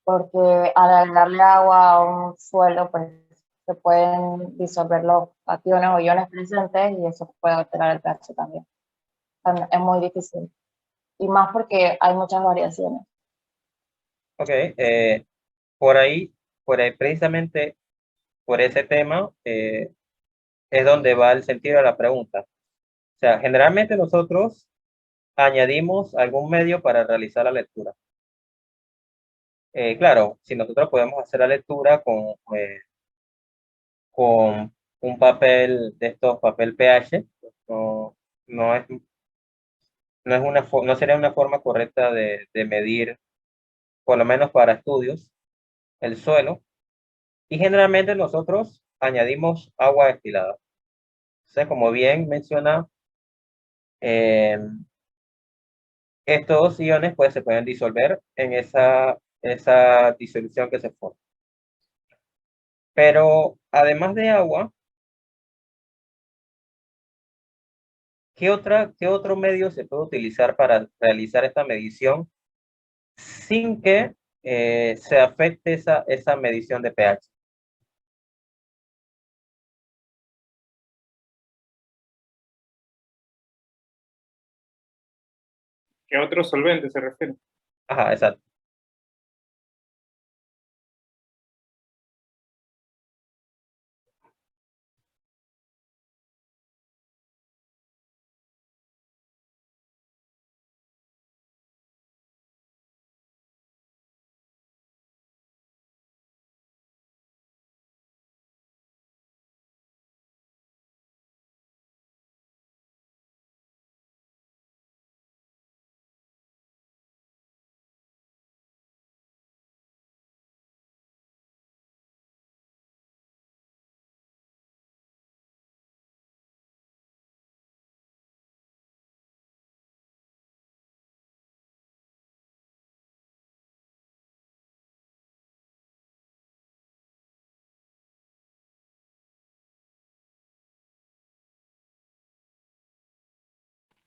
porque al agregarle agua a un suelo, pues se pueden disolver los cationes o iones presentes y eso puede alterar el pH también. Es muy difícil. Y más porque hay muchas variaciones. Ok, por ahí, precisamente por ese tema, es donde va el sentido de la pregunta. O sea, generalmente nosotros añadimos algún medio para realizar la lectura. Claro, si nosotros podemos hacer la lectura con un papel de estos, papel pH, no, no es, no sería una forma correcta de medir, por lo menos para estudios, el suelo. Y generalmente nosotros añadimos agua destilada. O sea, como bien menciona, estos iones pues se pueden disolver en esa disolución que se forma. Pero además de agua, ¿qué otro medio se puede utilizar para realizar esta medición sin que se afecte esa medición de pH? ¿Qué otro solvente se refiere? Ajá, exacto.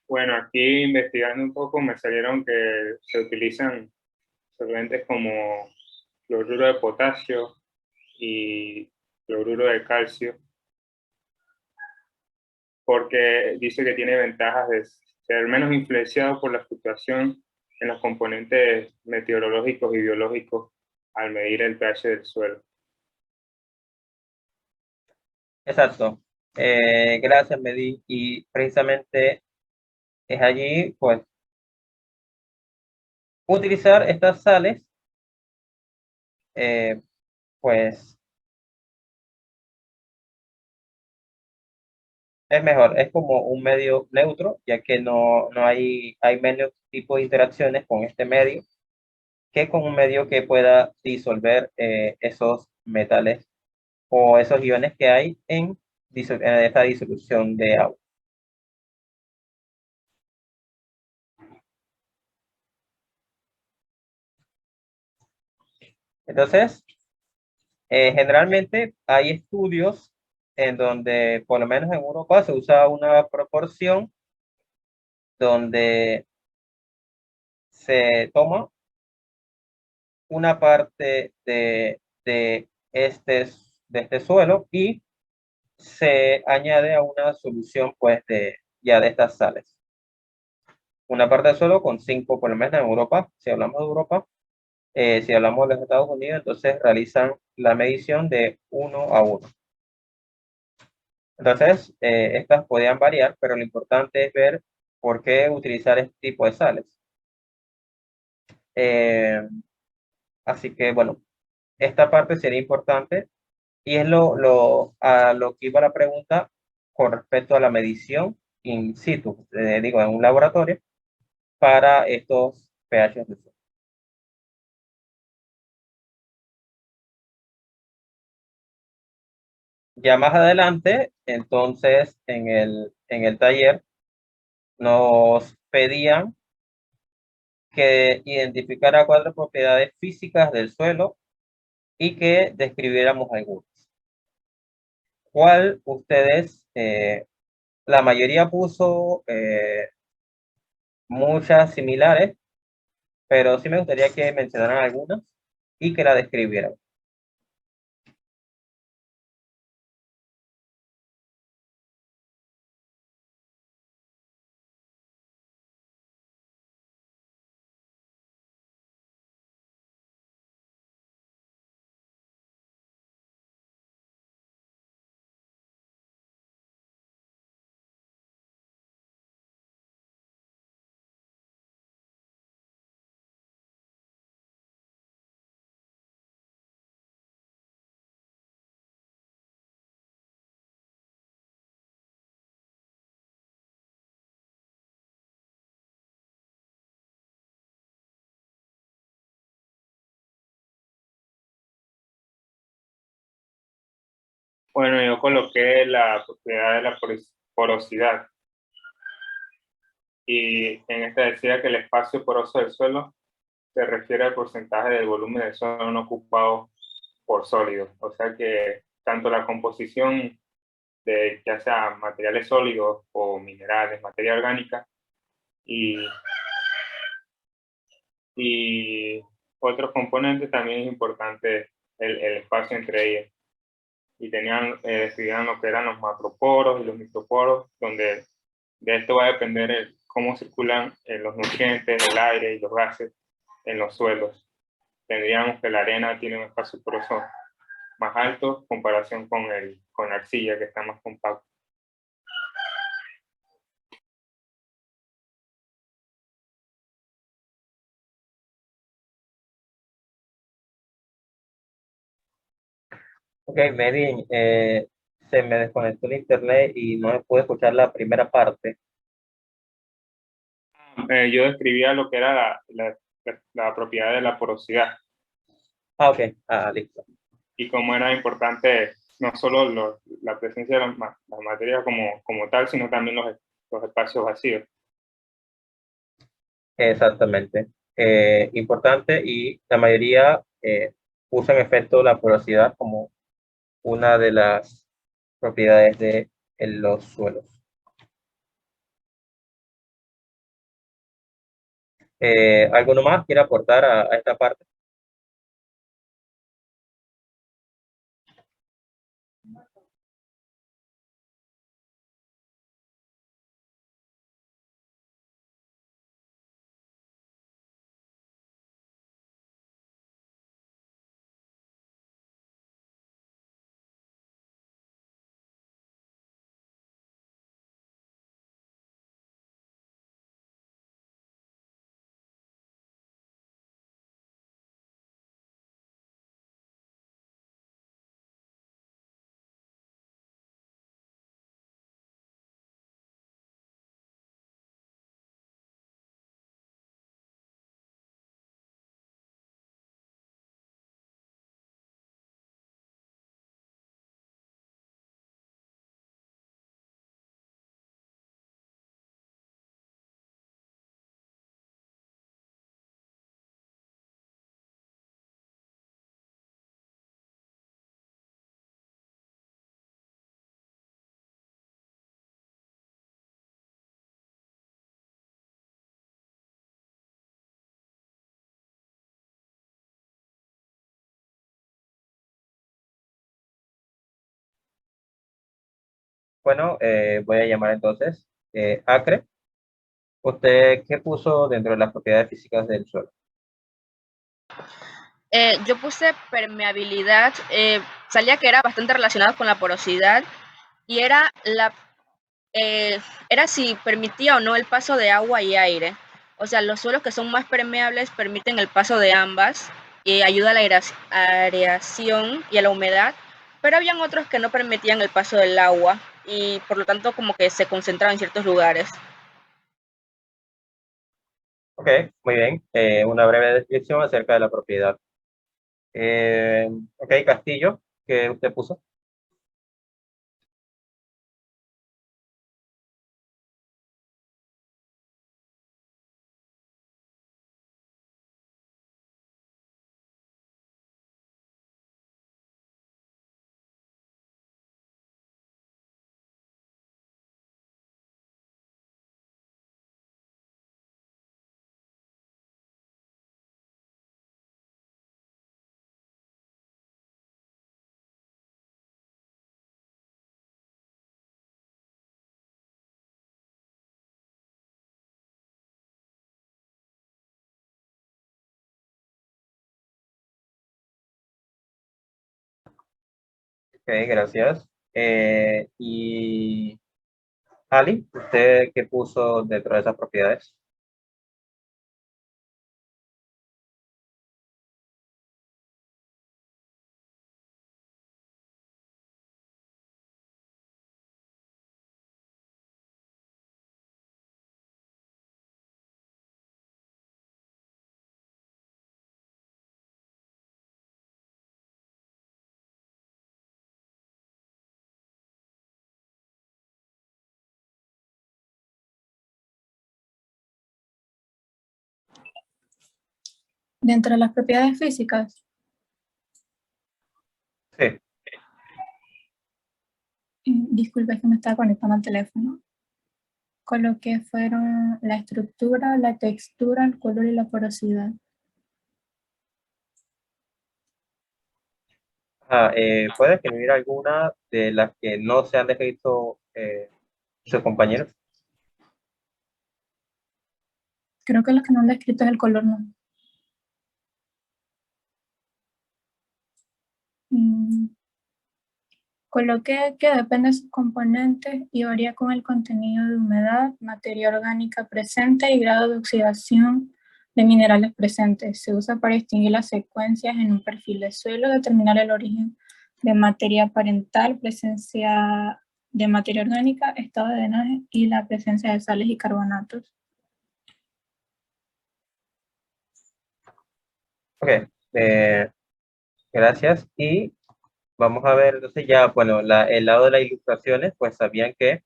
Bueno, aquí investigando un poco me salieron que se utilizan solventes como cloruro de potasio y cloruro de calcio, porque dice que tiene ventajas de ser menos influenciado por la fluctuación en los componentes meteorológicos y biológicos al medir el pH del suelo. Exacto. Gracias, Medi. Y precisamente es allí, pues, utilizar estas sales, pues, es mejor. Es como un medio neutro, ya que no hay menos tipo de interacciones con este medio que con un medio que pueda disolver esos metales o esos iones que hay en esta disolución de agua. Entonces, generalmente hay estudios en donde, por lo menos en Europa, se usa una proporción donde se toma una parte de este suelo y se añade a una solución pues ya de estas sales. Una parte del suelo con 5, por lo menos en Europa, si hablamos de Europa. Si hablamos de los Estados Unidos, entonces realizan la medición de 1 a 1. Entonces, estas podían variar, pero lo importante es ver por qué utilizar este tipo de sales. Eh, Así que, bueno, esta parte sería importante y es a lo que iba la pregunta con respecto a la medición in situ, digo, en un laboratorio para estos pH de suelo. Ya más adelante, entonces, en el taller nos pedían que identificara 4 propiedades físicas del suelo y que describiéramos algunas. ¿Cuál ustedes, la mayoría puso muchas similares, pero sí me gustaría que mencionaran algunas y que la describieran? Bueno, yo coloqué la propiedad de la porosidad y en esta decía que el espacio poroso del suelo se refiere al porcentaje del volumen del suelo no ocupado por sólidos. O sea que tanto la composición de ya sea materiales sólidos o minerales, materia orgánica y otros componentes, también es importante el espacio entre ellos. Y describían lo que eran los macroporos y los microporos, donde de esto va a depender cómo circulan los nutrientes, el aire y los gases en los suelos. Tendríamos que la arena tiene un espacio poroso más alto en comparación con la arcilla, que está más compacta. Ok, Medin, se me desconectó el internet y no me pude escuchar la primera parte. Yo describía lo que era la propiedad de la porosidad Ah, ok, listo. y cómo era importante no solo la presencia de la materia como tal, sino también los espacios vacíos. Exactamente. Importante y la mayoría usa en efecto la porosidad como una de las propiedades de los suelos. ¿Alguno más quiere aportar a esta parte? Bueno, voy a llamar entonces Acre. ¿Usted qué puso dentro de las propiedades físicas del suelo? Yo puse permeabilidad, salía que era bastante relacionado con la porosidad y era si permitía o no el paso de agua y aire. O sea, los suelos que son más permeables permiten el paso de ambas y ayuda a la aireación y a la humedad, pero habían otros que no permitían el paso del agua y por lo tanto como que se concentraban en ciertos lugares. Ok, muy bien. Una breve descripción acerca de la propiedad. Ok, Castillo, ¿qué usted puso? Ok, gracias. Y Ali, ¿usted qué puso dentro de esas propiedades? Dentro de las propiedades físicas, Sí. disculpe, es que me estaba conectando al teléfono. Coloqué fueron la estructura, la textura, el color y la porosidad. ¿Puede escribir alguna de las que no se han descrito sus compañeros? Creo que lo que no han descrito es el color, no. Coloqué que depende de sus componentes y varía con el contenido de humedad, materia orgánica presente y grado de oxidación de minerales presentes. Se usa para distinguir las secuencias en un perfil de suelo, determinar el origen de materia parental, presencia de materia orgánica, estado de drenaje y la presencia de sales y carbonatos. Ok, gracias. Y vamos a ver, entonces ya, bueno, el lado de las ilustraciones, pues sabían que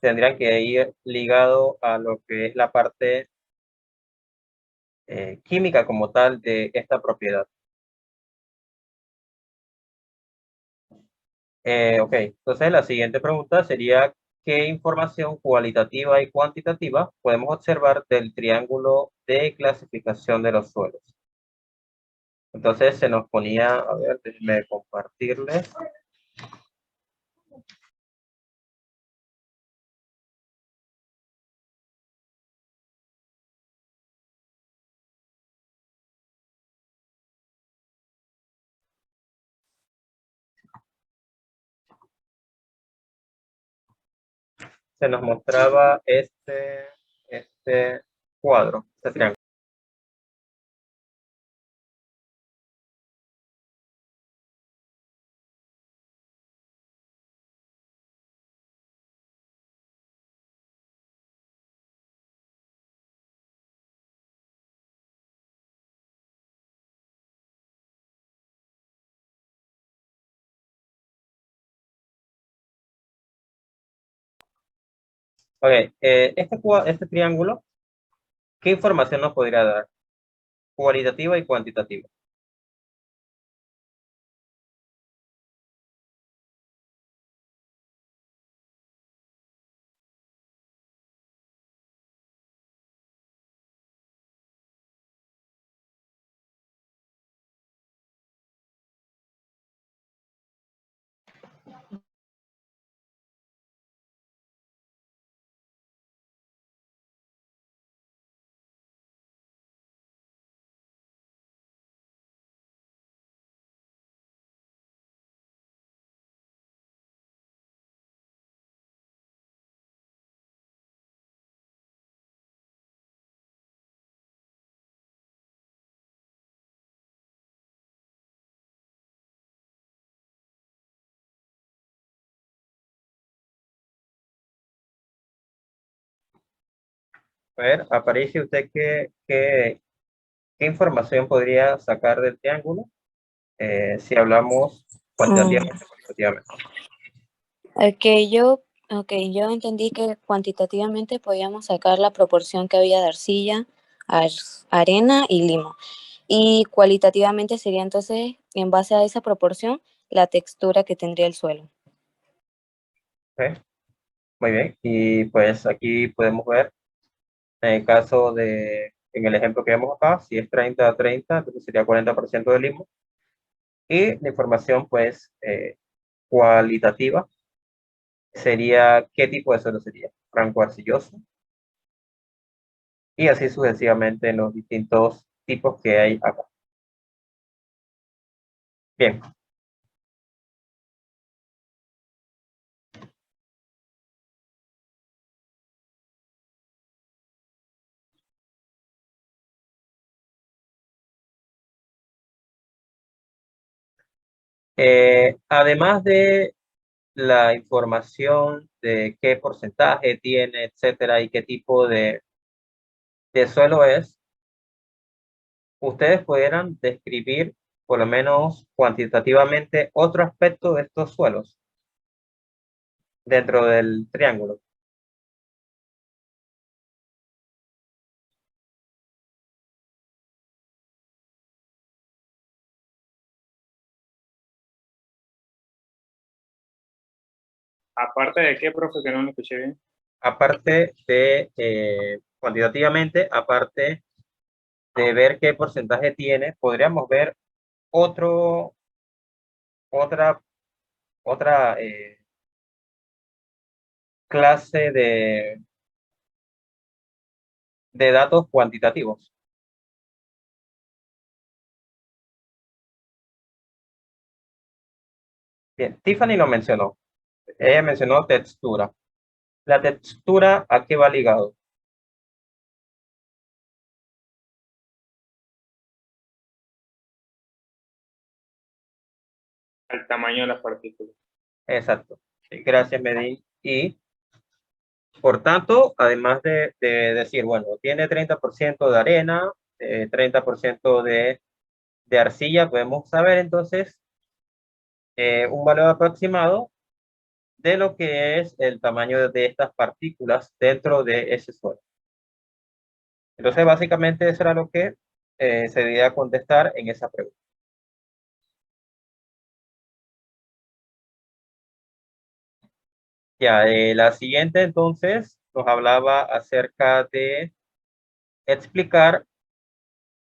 tendrían que ir ligado a lo que es la parte química como tal de esta propiedad. Ok, entonces la siguiente pregunta sería, ¿qué información cualitativa y cuantitativa podemos observar del triángulo de clasificación de los suelos? Entonces se nos ponía, a ver, déjenme compartirles. Se nos mostraba este cuadro, este triángulo. Ok, este triángulo, ¿qué información nos podría dar? Cualitativa y cuantitativa. A ver, aparece usted qué información podría sacar del triángulo si hablamos cuantitativamente. Cuantitativamente. Yo entendí que cuantitativamente podíamos sacar la proporción que había de arcilla, arena y limo. Y cualitativamente sería entonces, en base a esa proporción, la textura que tendría el suelo. Ok, muy bien. Y pues aquí podemos ver, en el caso en el ejemplo que vemos acá, si es 30-30, entonces sería 40% de limo. Y la información, pues, cualitativa sería qué tipo de suelo sería, franco arcilloso, y así sucesivamente en los distintos tipos que hay acá. Bien. Además de la información de qué porcentaje tiene, etcétera, y qué tipo de suelo es, ustedes pudieran describir, por lo menos cuantitativamente, otro aspecto de estos suelos dentro del triángulo. Aparte de qué, profe, que no lo escuché bien. Aparte de, cuantitativamente, aparte de ver qué porcentaje tiene, podríamos ver otro, otra, otra clase de datos cuantitativos. Bien, Tiffany lo mencionó. Ella mencionó textura. ¿La textura a qué va ligado? Al tamaño de las partículas. Exacto. Sí, gracias, Medellín. Y por tanto, además de decir, bueno, tiene 30% de arena, 30% de arcilla, podemos saber entonces un valor aproximado de lo que es el tamaño de estas partículas dentro de ese suelo. Entonces, básicamente eso era lo que se debía contestar en esa pregunta. Ya, la siguiente entonces nos hablaba acerca de explicar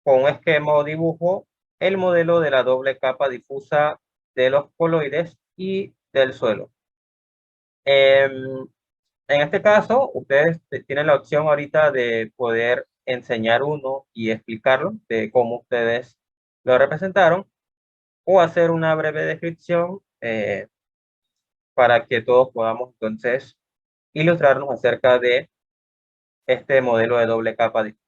con un esquema o dibujo el modelo de la doble capa difusa de los coloides y del suelo. En este caso, ustedes tienen la opción ahorita de poder enseñar uno y explicarlo de cómo ustedes lo representaron o hacer una breve descripción para que todos podamos entonces ilustrarnos acerca de este modelo de doble capa difusa.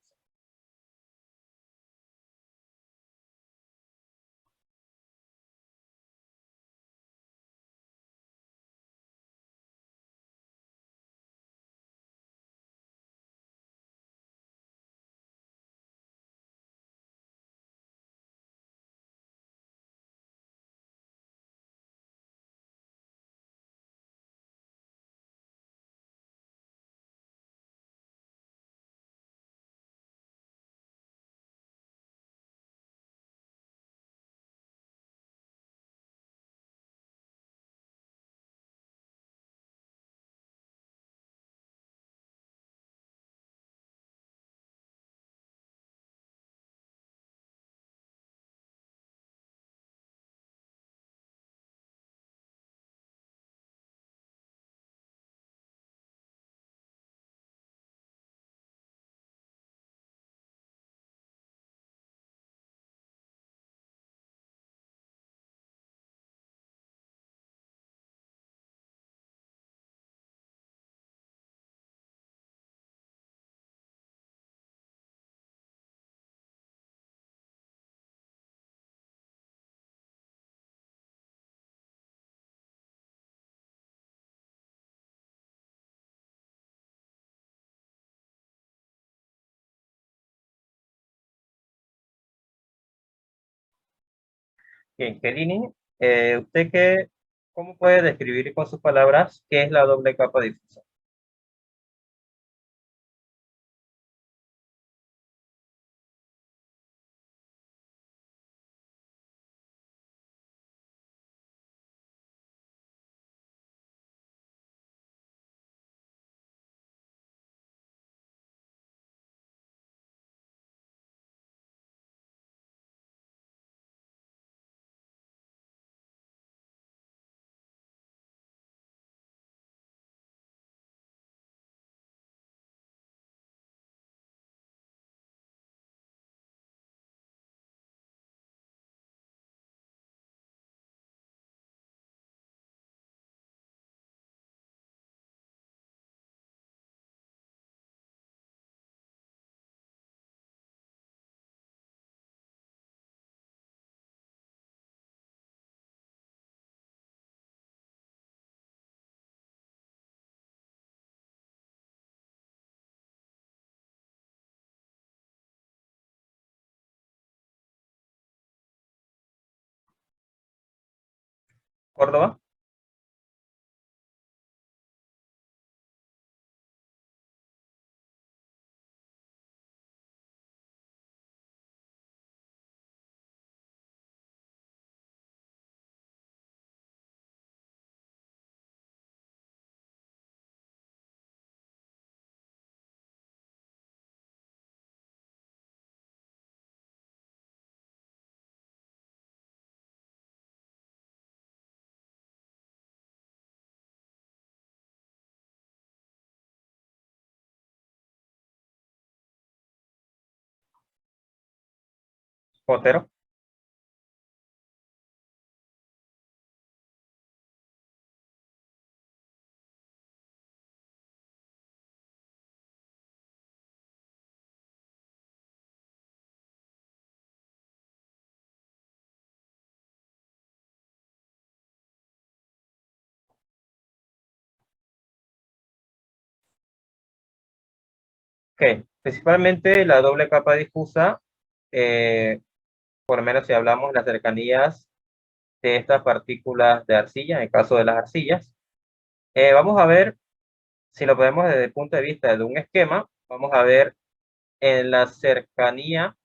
Bien, Kelly, ¿cómo puede describir con sus palabras qué es la doble capa difusa? ¿Córdoba? ¿Otero? Ok, principalmente la doble capa difusa, por lo menos si hablamos de las cercanías de estas partículas de arcilla, en el caso de las arcillas, vamos a ver, si lo podemos desde el punto de vista de un esquema, vamos a ver en la cercanía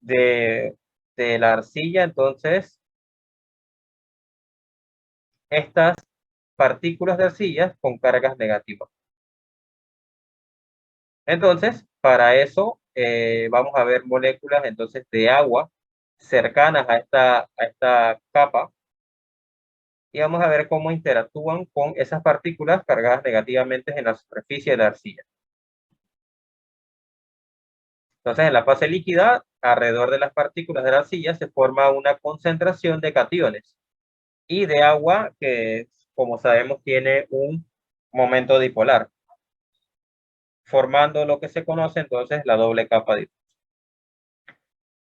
de la arcilla, entonces, estas partículas de arcillas con cargas negativas. Entonces, para eso vamos a ver moléculas entonces de agua cercanas a esta capa y vamos a ver cómo interactúan con esas partículas cargadas negativamente en la superficie de la arcilla. Entonces, en la fase líquida, alrededor de las partículas de la arcilla se forma una concentración de cationes y de agua que, como sabemos, tiene un momento dipolar, formando lo que se conoce entonces la doble capa difusa.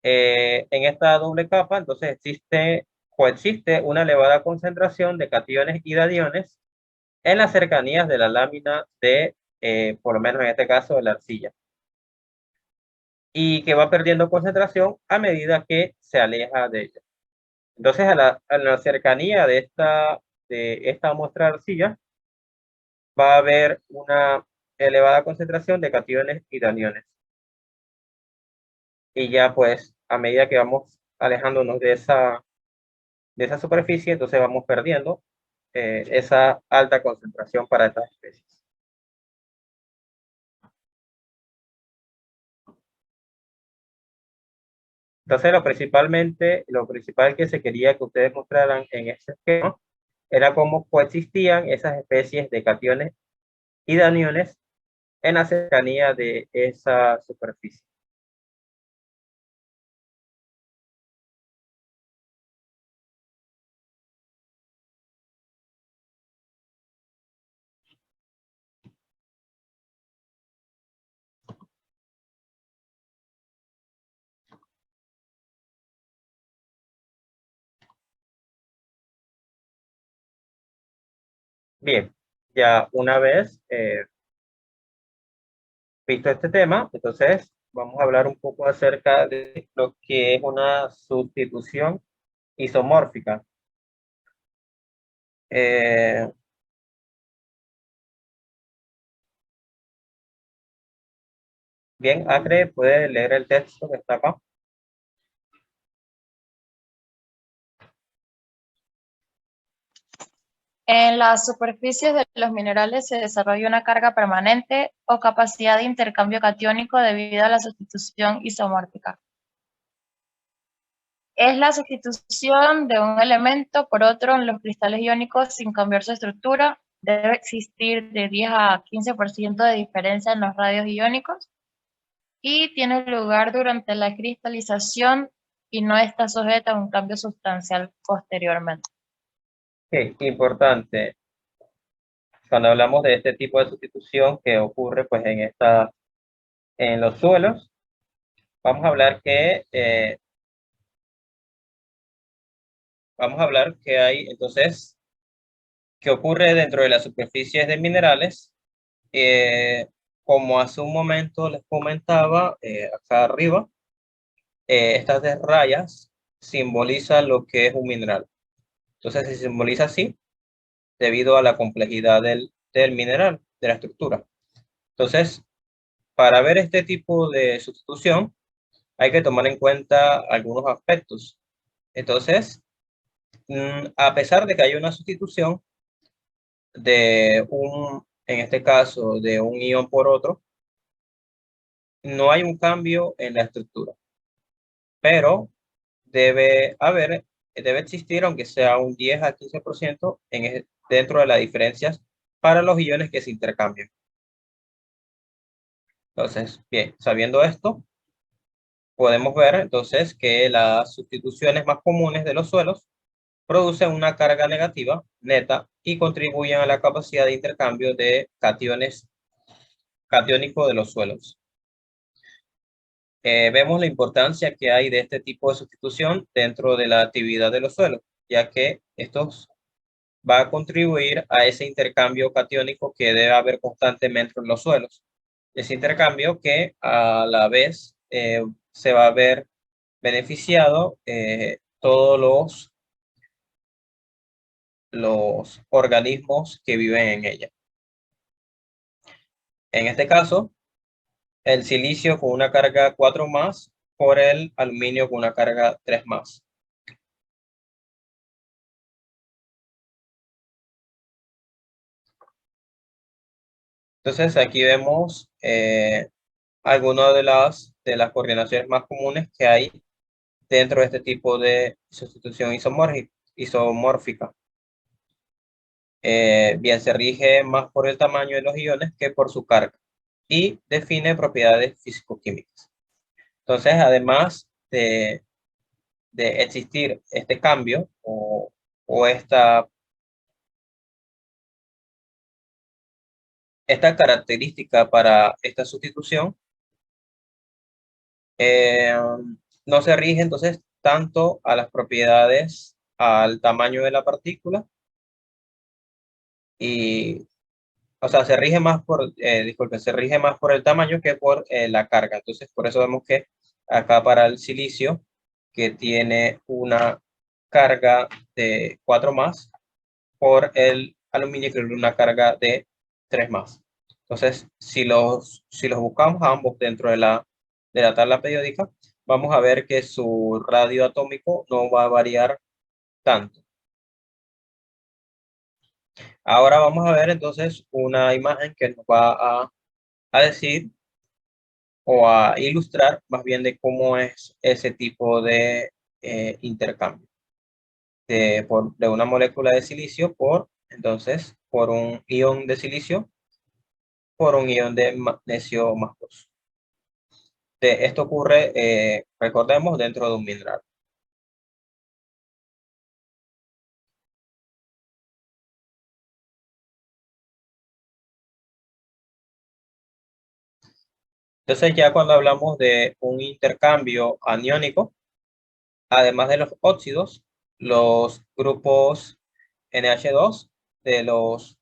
En esta doble capa, entonces coexiste una elevada concentración de cationes y de aniones en las cercanías de la lámina de, por lo menos en este caso, de la arcilla. Y que va perdiendo concentración a medida que se aleja de ella. Entonces, a la cercanía de esta muestra de arcilla, va a haber una elevada concentración de cationes y de aniones. Y ya pues, a medida que vamos alejándonos de esa superficie, entonces vamos perdiendo esa alta concentración para estas especies. Entonces, lo principal que se quería que ustedes mostraran en este esquema era cómo coexistían esas especies de cationes y de aniones en la cercanía de esa superficie. Bien, ya una vez visto este tema, entonces vamos a hablar un poco acerca de lo que es una sustitución isomórfica. Bien, Acre, ¿puede leer el texto que está acá? En las superficies de los minerales se desarrolla una carga permanente o capacidad de intercambio catiónico debido a la sustitución isomórfica. Es la sustitución de un elemento por otro en los cristales iónicos sin cambiar su estructura. Debe existir de 10 a 15% de diferencia en los radios iónicos y tiene lugar durante la cristalización y no está sujeta a un cambio sustancial posteriormente. Ok, importante. Cuando hablamos de este tipo de sustitución que ocurre pues en los suelos, vamos a hablar que hay entonces que ocurre dentro de las superficies de minerales. Como hace un momento les comentaba, acá arriba, estas 10 rayas simbolizan lo que es un mineral. Entonces se simboliza así debido a la complejidad del mineral, de la estructura. Entonces, para ver este tipo de sustitución, hay que tomar en cuenta algunos aspectos. Entonces, a pesar de que hay una sustitución en este caso, de un ion por otro, no hay un cambio en la estructura, pero debe existir, aunque sea un 10 a 15% dentro de las diferencias para los iones que se intercambian. Entonces, bien, sabiendo esto, podemos ver entonces que las sustituciones más comunes de los suelos producen una carga negativa neta y contribuyen a la capacidad de intercambio de cationes catiónico de los suelos. Vemos la importancia que hay de este tipo de sustitución dentro de la actividad de los suelos, ya que estos va a contribuir a ese intercambio catiónico que debe haber constantemente en los suelos. Ese intercambio que a la vez se va a ver beneficiado todos los organismos que viven en ella. En este caso, el silicio con una carga 4 más por el aluminio con una carga 3 más. Entonces aquí vemos algunas de las coordinaciones más comunes que hay dentro de este tipo de sustitución isomórfica. Bien, se rige más por el tamaño de los iones que por su carga y define propiedades físico-químicas. Entonces, además de existir este cambio o esta característica para esta sustitución, no se rige entonces tanto a las propiedades, al tamaño de la partícula o sea, se rige más se rige más por el tamaño que por la carga. Entonces, por eso vemos que acá para el silicio, que tiene una carga de 4 más, por el aluminio que tiene una carga de 3 más. Entonces, si los buscamos ambos dentro de la tabla periódica, vamos a ver que su radio atómico no va a variar tanto. Ahora vamos a ver entonces una imagen que nos va a decir o a ilustrar más bien de cómo es ese tipo de intercambio de una molécula de silicio por un ion de silicio por un ion de magnesio más 2. Esto ocurre, recordemos, dentro de un mineral. Entonces ya cuando hablamos de un intercambio aniónico, además de los óxidos, los grupos NH2 de los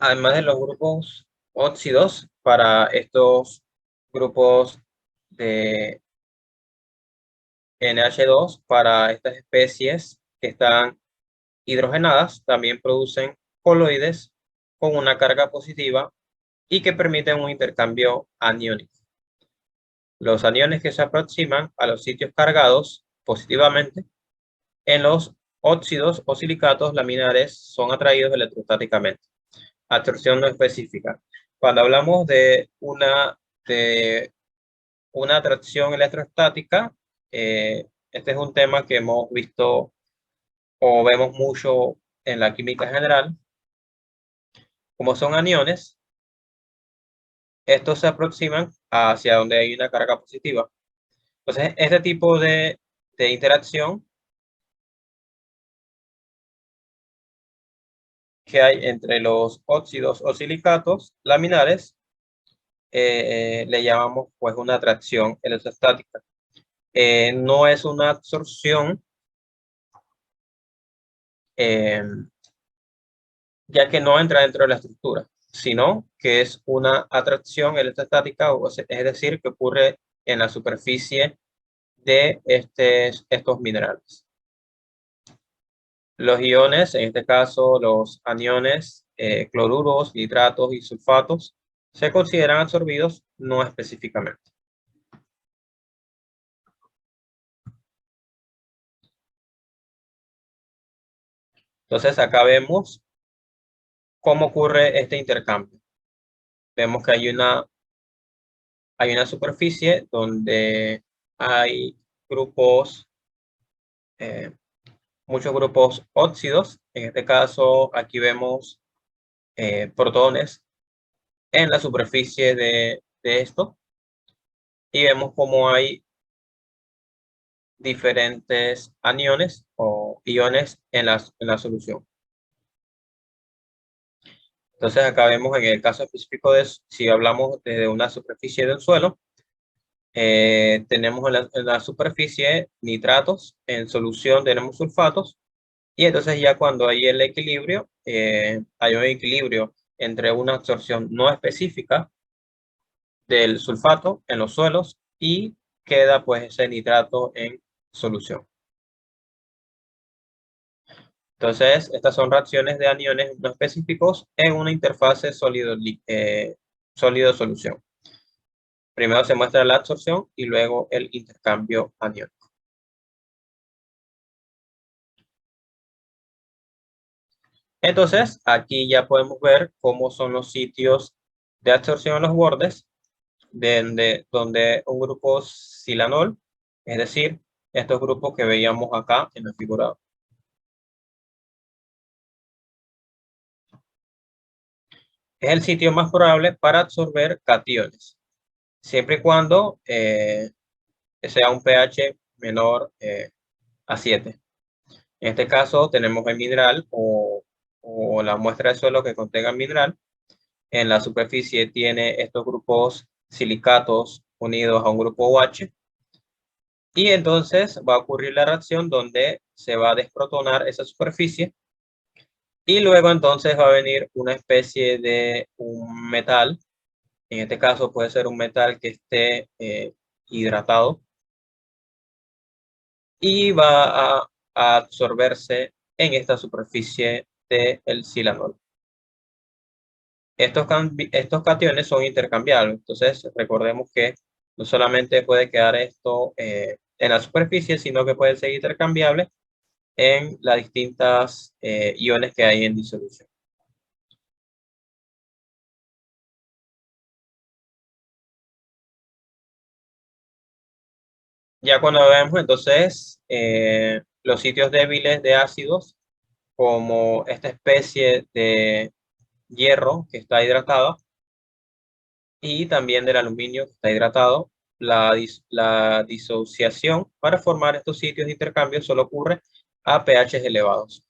además de los grupos óxidos, para estos grupos de NH2, para estas especies que están hidrogenadas, también producen coloides con una carga positiva y que permiten un intercambio aniónico. Los aniones que se aproximan a los sitios cargados positivamente en los óxidos o silicatos laminares son atraídos electrostáticamente. Absorción no específica. Cuando hablamos de una atracción electrostática, este es un tema que hemos visto o vemos mucho en la química general. Como son aniones, estos se aproximan hacia donde hay una carga positiva. Entonces, este tipo de interacción que hay entre los óxidos o silicatos laminares le llamamos pues una atracción electrostática. No es una absorción, ya que no entra dentro de la estructura, sino que es una atracción electrostática, es decir, que ocurre en la superficie de estos minerales. Los iones, en este caso los aniones, cloruros, nitratos y sulfatos, se consideran absorbidos no específicamente. Entonces acá vemos cómo ocurre este intercambio. Vemos que hay una superficie donde hay grupos, muchos grupos óxidos. En este caso, aquí vemos protones en la superficie de esto. Y vemos cómo hay diferentes aniones o iones en la solución. Entonces acá vemos en el caso específico de si hablamos de una superficie del suelo, tenemos en la superficie nitratos, en solución tenemos sulfatos, y entonces ya cuando hay el equilibrio, hay un equilibrio entre una absorción no específica del sulfato en los suelos y queda pues ese nitrato en solución. Entonces, estas son reacciones de aniones no específicos en una interfase sólido-solución. Primero se muestra la absorción y luego el intercambio aniónico. Entonces, aquí ya podemos ver cómo son los sitios de absorción en los bordes, donde un grupo silanol, es decir, estos grupos que veíamos acá en la figura. Es el sitio más probable para absorber cationes, siempre y cuando sea un pH menor a 7. En este caso tenemos el mineral o la muestra de suelo que contenga mineral. En la superficie tiene estos grupos silicatos unidos a un grupo OH. Y entonces va a ocurrir la reacción donde se va a desprotonar esa superficie. Y luego entonces va a venir una especie de un metal. En este caso puede ser un metal que esté hidratado. Y va a absorberse en esta superficie del silanol. Estos cationes son intercambiables, entonces recordemos que no solamente puede quedar esto en la superficie, sino que puede ser intercambiable en las distintas iones que hay en disolución. Ya cuando vemos entonces los sitios débiles de ácidos, como esta especie de hierro que está hidratado y también del aluminio que está hidratado, la disociación para formar estos sitios de intercambio solo ocurre a pH elevados.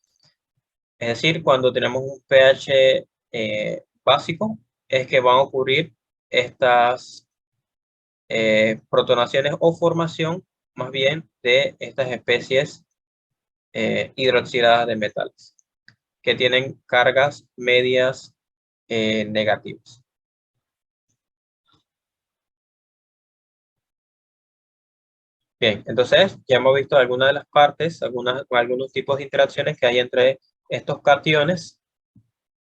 Es decir, cuando tenemos un pH básico, es que van a ocurrir estas protonaciones o formación más bien de estas especies hidroxiladas de metales, que tienen cargas medias negativas. Bien, entonces ya hemos visto algunas de las partes, algunos tipos de interacciones que hay entre estos cationes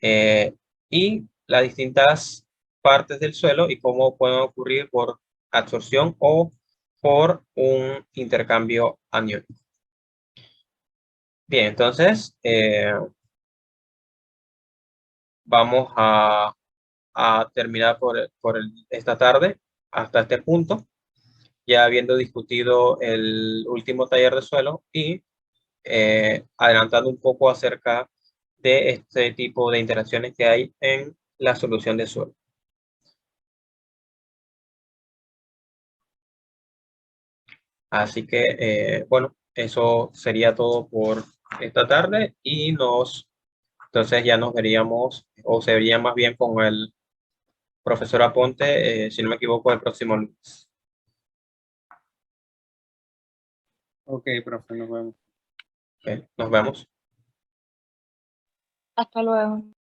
y las distintas partes del suelo y cómo pueden ocurrir por absorción o por un intercambio aniónico. Bien, entonces vamos a terminar esta tarde hasta este punto, ya habiendo discutido el último taller de suelo y adelantando un poco acerca de este tipo de interacciones que hay en la solución de suelo. Así que, bueno, eso sería todo por esta tarde y entonces ya nos veríamos, o se vería más bien con el profesor Aponte, si no me equivoco, el próximo lunes. Ok, profe, nos vemos. Ok, nos vemos. Hasta luego.